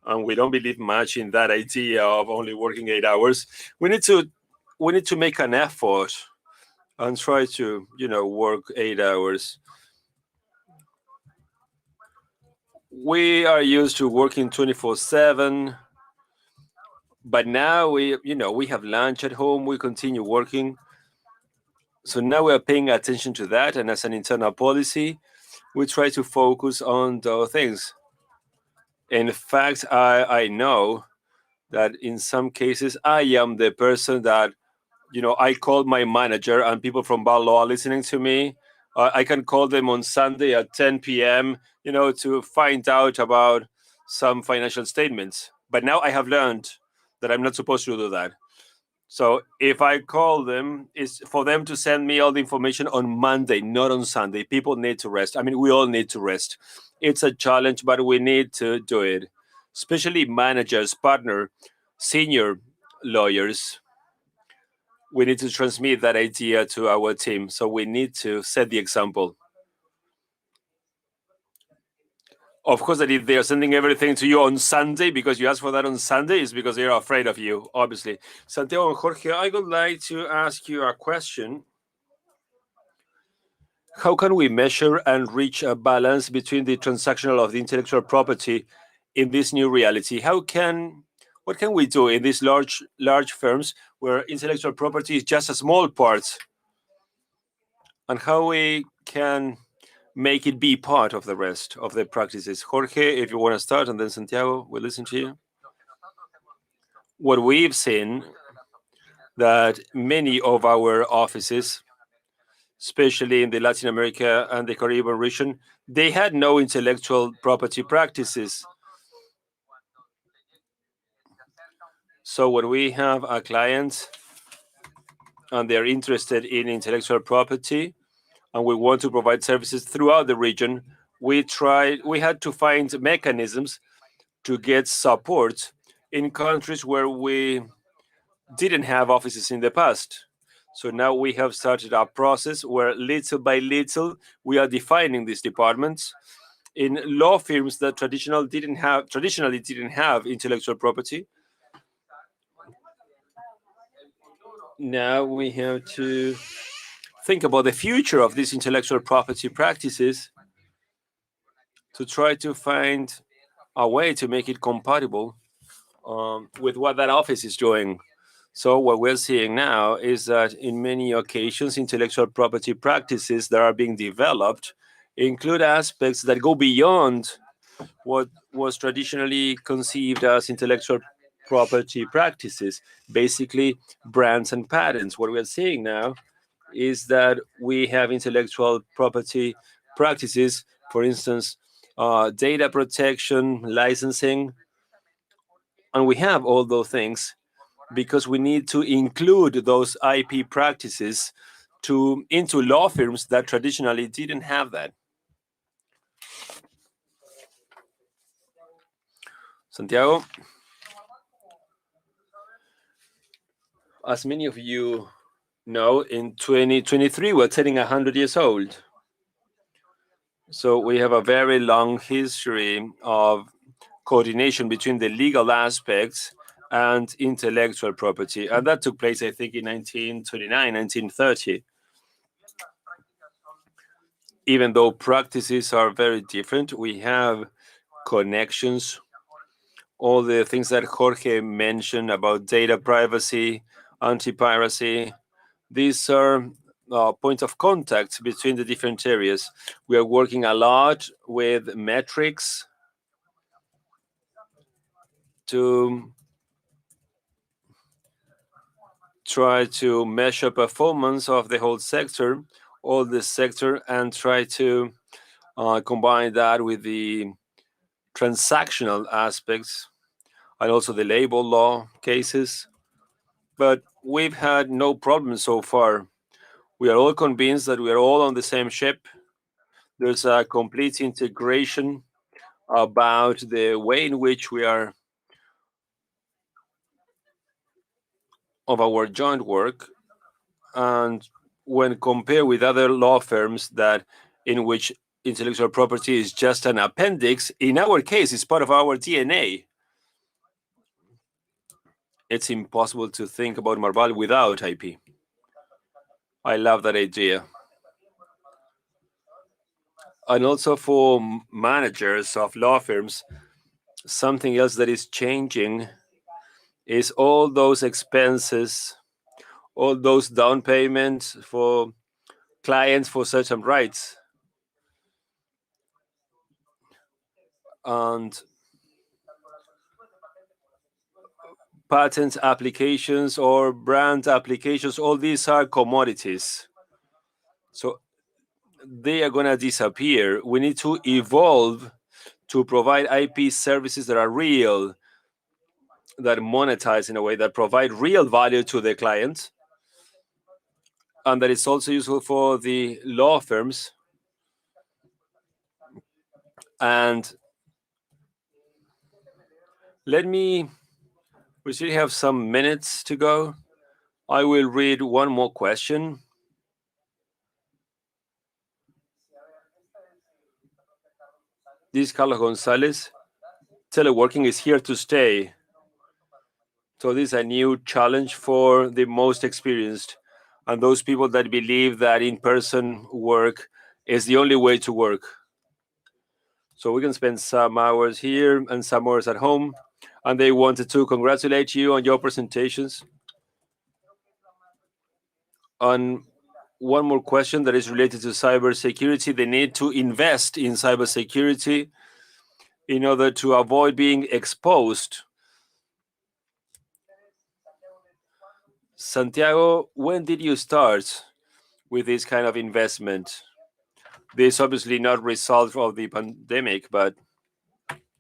and we don't believe much in that idea of only working 8 hours. We need to make an effort and try to work 8 hours. We are used to working 24/7, but now we have lunch at home, we continue working. So now we are paying attention to that, and as an internal policy, we try to focus on those things. In fact, I know that in some cases I am the person that I call my manager, and people from BARLAW are listening to me. I can call them on Sunday at 10 p.m. To find out about some financial statements. But now I have learned that I'm not supposed to do that. So if I call them, it's for them to send me all the information on Monday, not on Sunday. People need to rest. I mean, we all need to rest. It's a challenge, but we need to do it, especially managers, partner, senior lawyers. We need to transmit that idea to our team. So we need to set the example. Of course, that if they are sending everything to you on Sunday because you asked for that on Sunday, is because they are afraid of you, obviously. Santiago and Jorge, I would like to ask you a question. How can we measure and reach a balance between the transactional of the intellectual property in this new reality? What can we do in these large firms where intellectual property is just a small part? And how we can make it be part of the rest of the practices. Jorge, if you want to start, and then Santiago, we'll listen to you. What we've seen that many of our offices, especially in the Latin America and the Caribbean region, they had no intellectual property practices. So when we have a client and they're interested in intellectual property, and we want to provide services throughout the region, we had to find mechanisms to get support in countries where we didn't have offices in the past. So now we have started a process where little by little we are defining these departments in law firms that traditionally didn't have intellectual property. Now we have to think about the future of these intellectual property practices to try to find a way to make it compatible with what that office is doing. So what we're seeing now is that in many occasions, intellectual property practices that are being developed include aspects that go beyond what was traditionally conceived as intellectual property practices, basically brands and patents. What we're seeing now is that we have intellectual property practices, for instance, data protection, licensing, and we have all those things because we need to include those IP practices into law firms that traditionally didn't have that. Santiago, as many of you know, in 2023 we're turning 100 years old. So we have a very long history of coordination between the legal aspects and intellectual property. And that took place, I think, in 1929, 1930. Even though practices are very different, we have connections. All the things that Jorge mentioned about data privacy, anti-piracy, these are points of contact between the different areas. We are working a lot with metrics to try to measure performance of the whole sector, all the sector, and try to combine that with the transactional aspects and also the labor law cases. But we've had no problems so far. We are all convinced that we are all on the same ship. There's a complete integration about the way in which we are of our joint work. And when compared with other law firms that in which intellectual property is just an appendix, in our case, it's part of our DNA. It's impossible to think about Marval without IP. I love that idea. And also for managers of law firms, something else that is changing is all those expenses, all those down payments for clients for certain rights. And patent applications or brand applications, all these are commodities. So they are going to disappear. We need to evolve to provide IP services that are real, that monetize in a way that provide real value to the client, and that is also useful for the law firms. And we still have some minutes to go. I will read one more question. This is Carlos Gonzalez. Teleworking is here to stay. So this is a new challenge for the most experienced and those people that believe that in-person work is the only way to work. So we can spend some hours here and some hours at home. And they wanted to congratulate you on your presentations. On one more question that is related to cybersecurity, the need to invest in cybersecurity in order to avoid being exposed. Santiago, when did you start with this kind of investment? This obviously not result of the pandemic, but...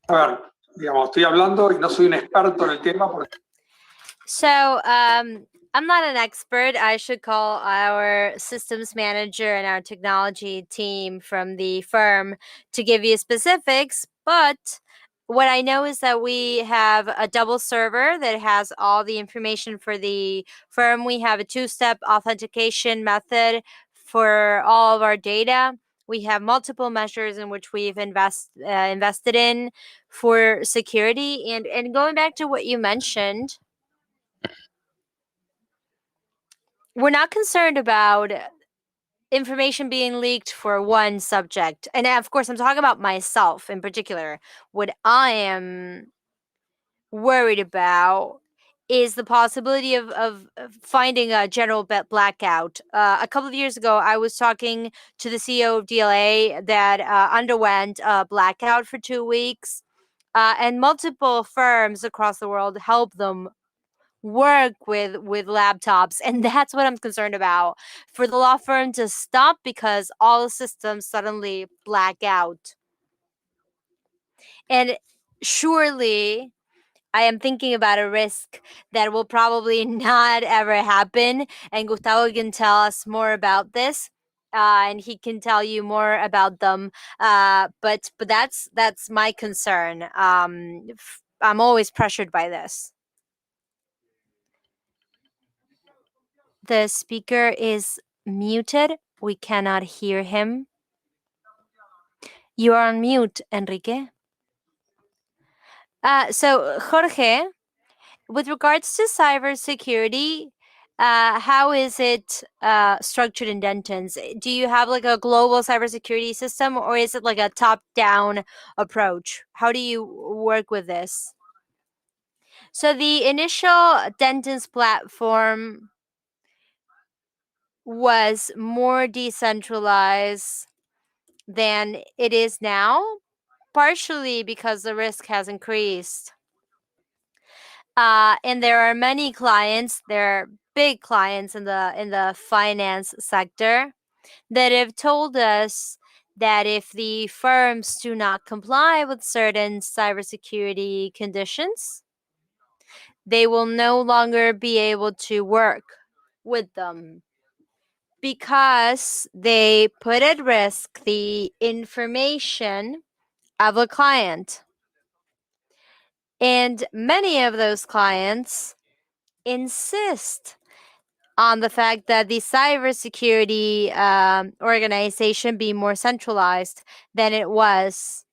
A ver, digamos, estoy hablando y no soy un experto en el tema. So, I'm not an expert. I should call our systems manager and our technology team from the firm to give you specifics. But what I know is that we have a double server that has all the information for the firm. We have a two-step authentication method for all of our data. We have multiple measures in which we've invested in for security. And going back to what you mentioned, we're not concerned about information being leaked for one subject. And of course, I'm talking about myself in particular. What I am worried about is the possibility of finding a general blackout. A couple of years ago, I was talking to the CEO of DLA that underwent a blackout for 2 weeks. And multiple firms across the world help them work with laptops, and that's what I'm concerned about, for the law firm to stop because all the systems suddenly black out. And surely I am thinking about a risk that will probably not ever happen, and Gustavo can tell us more about this, and he can tell you more about them. But that's my concern. I'm always pressured by this. The speaker is muted. We cannot hear him. You are on mute, Enrique. So, Jorge, with regards to cybersecurity, how is it structured in Dentons? Do you have like a global cybersecurity system, or is it like a top-down approach? How do you work with this? So the initial Dentons platform was more decentralized than it is now, partially because the risk has increased. And there are many clients, there are big clients in the finance sector that have told us that if the firms do not comply with certain cybersecurity conditions, they will no longer be able to work with them, because they put at risk the information of a client. And many of those clients insist on the fact that the cybersecurity organization be more centralized than it was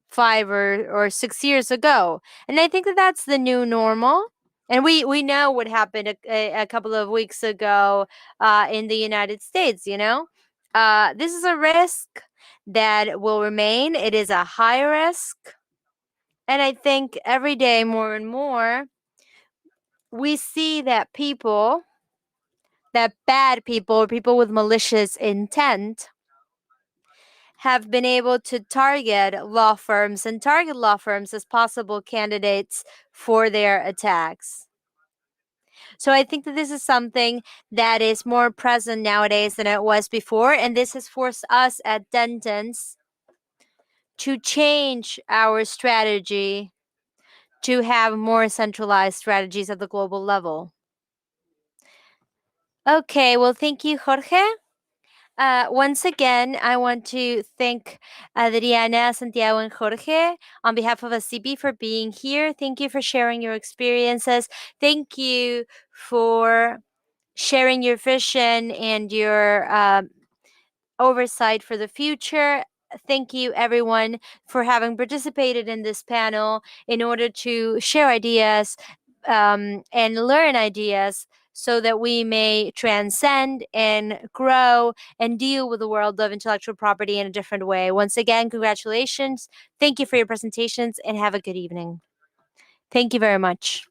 5 or 6 years ago. And I think that that's the new normal. And we know what happened a couple of weeks ago in the United States, you know. This is a risk that will remain. It is a high risk. And I think every day more and more, we see that bad people, or people with malicious intent, have been able to target law firms as possible candidates for their attacks. So I think that this is something that is more present nowadays than it was before, and this has forced us at Dentons to change our strategy to have more centralized strategies at the global level. Okay, well, thank you, Jorge. Once again, I want to thank Adriana, Santiago, and Jorge on behalf of S.Civil for being here. Thank you for sharing your experiences. Thank you for sharing your vision and your oversight for the future. Thank you, everyone, for having participated in this panel in order to share ideas and learn ideas so that we may transcend and grow and deal with the world of intellectual property in a different way. Once again, congratulations. Thank you for your presentations and have a good evening. Thank you very much.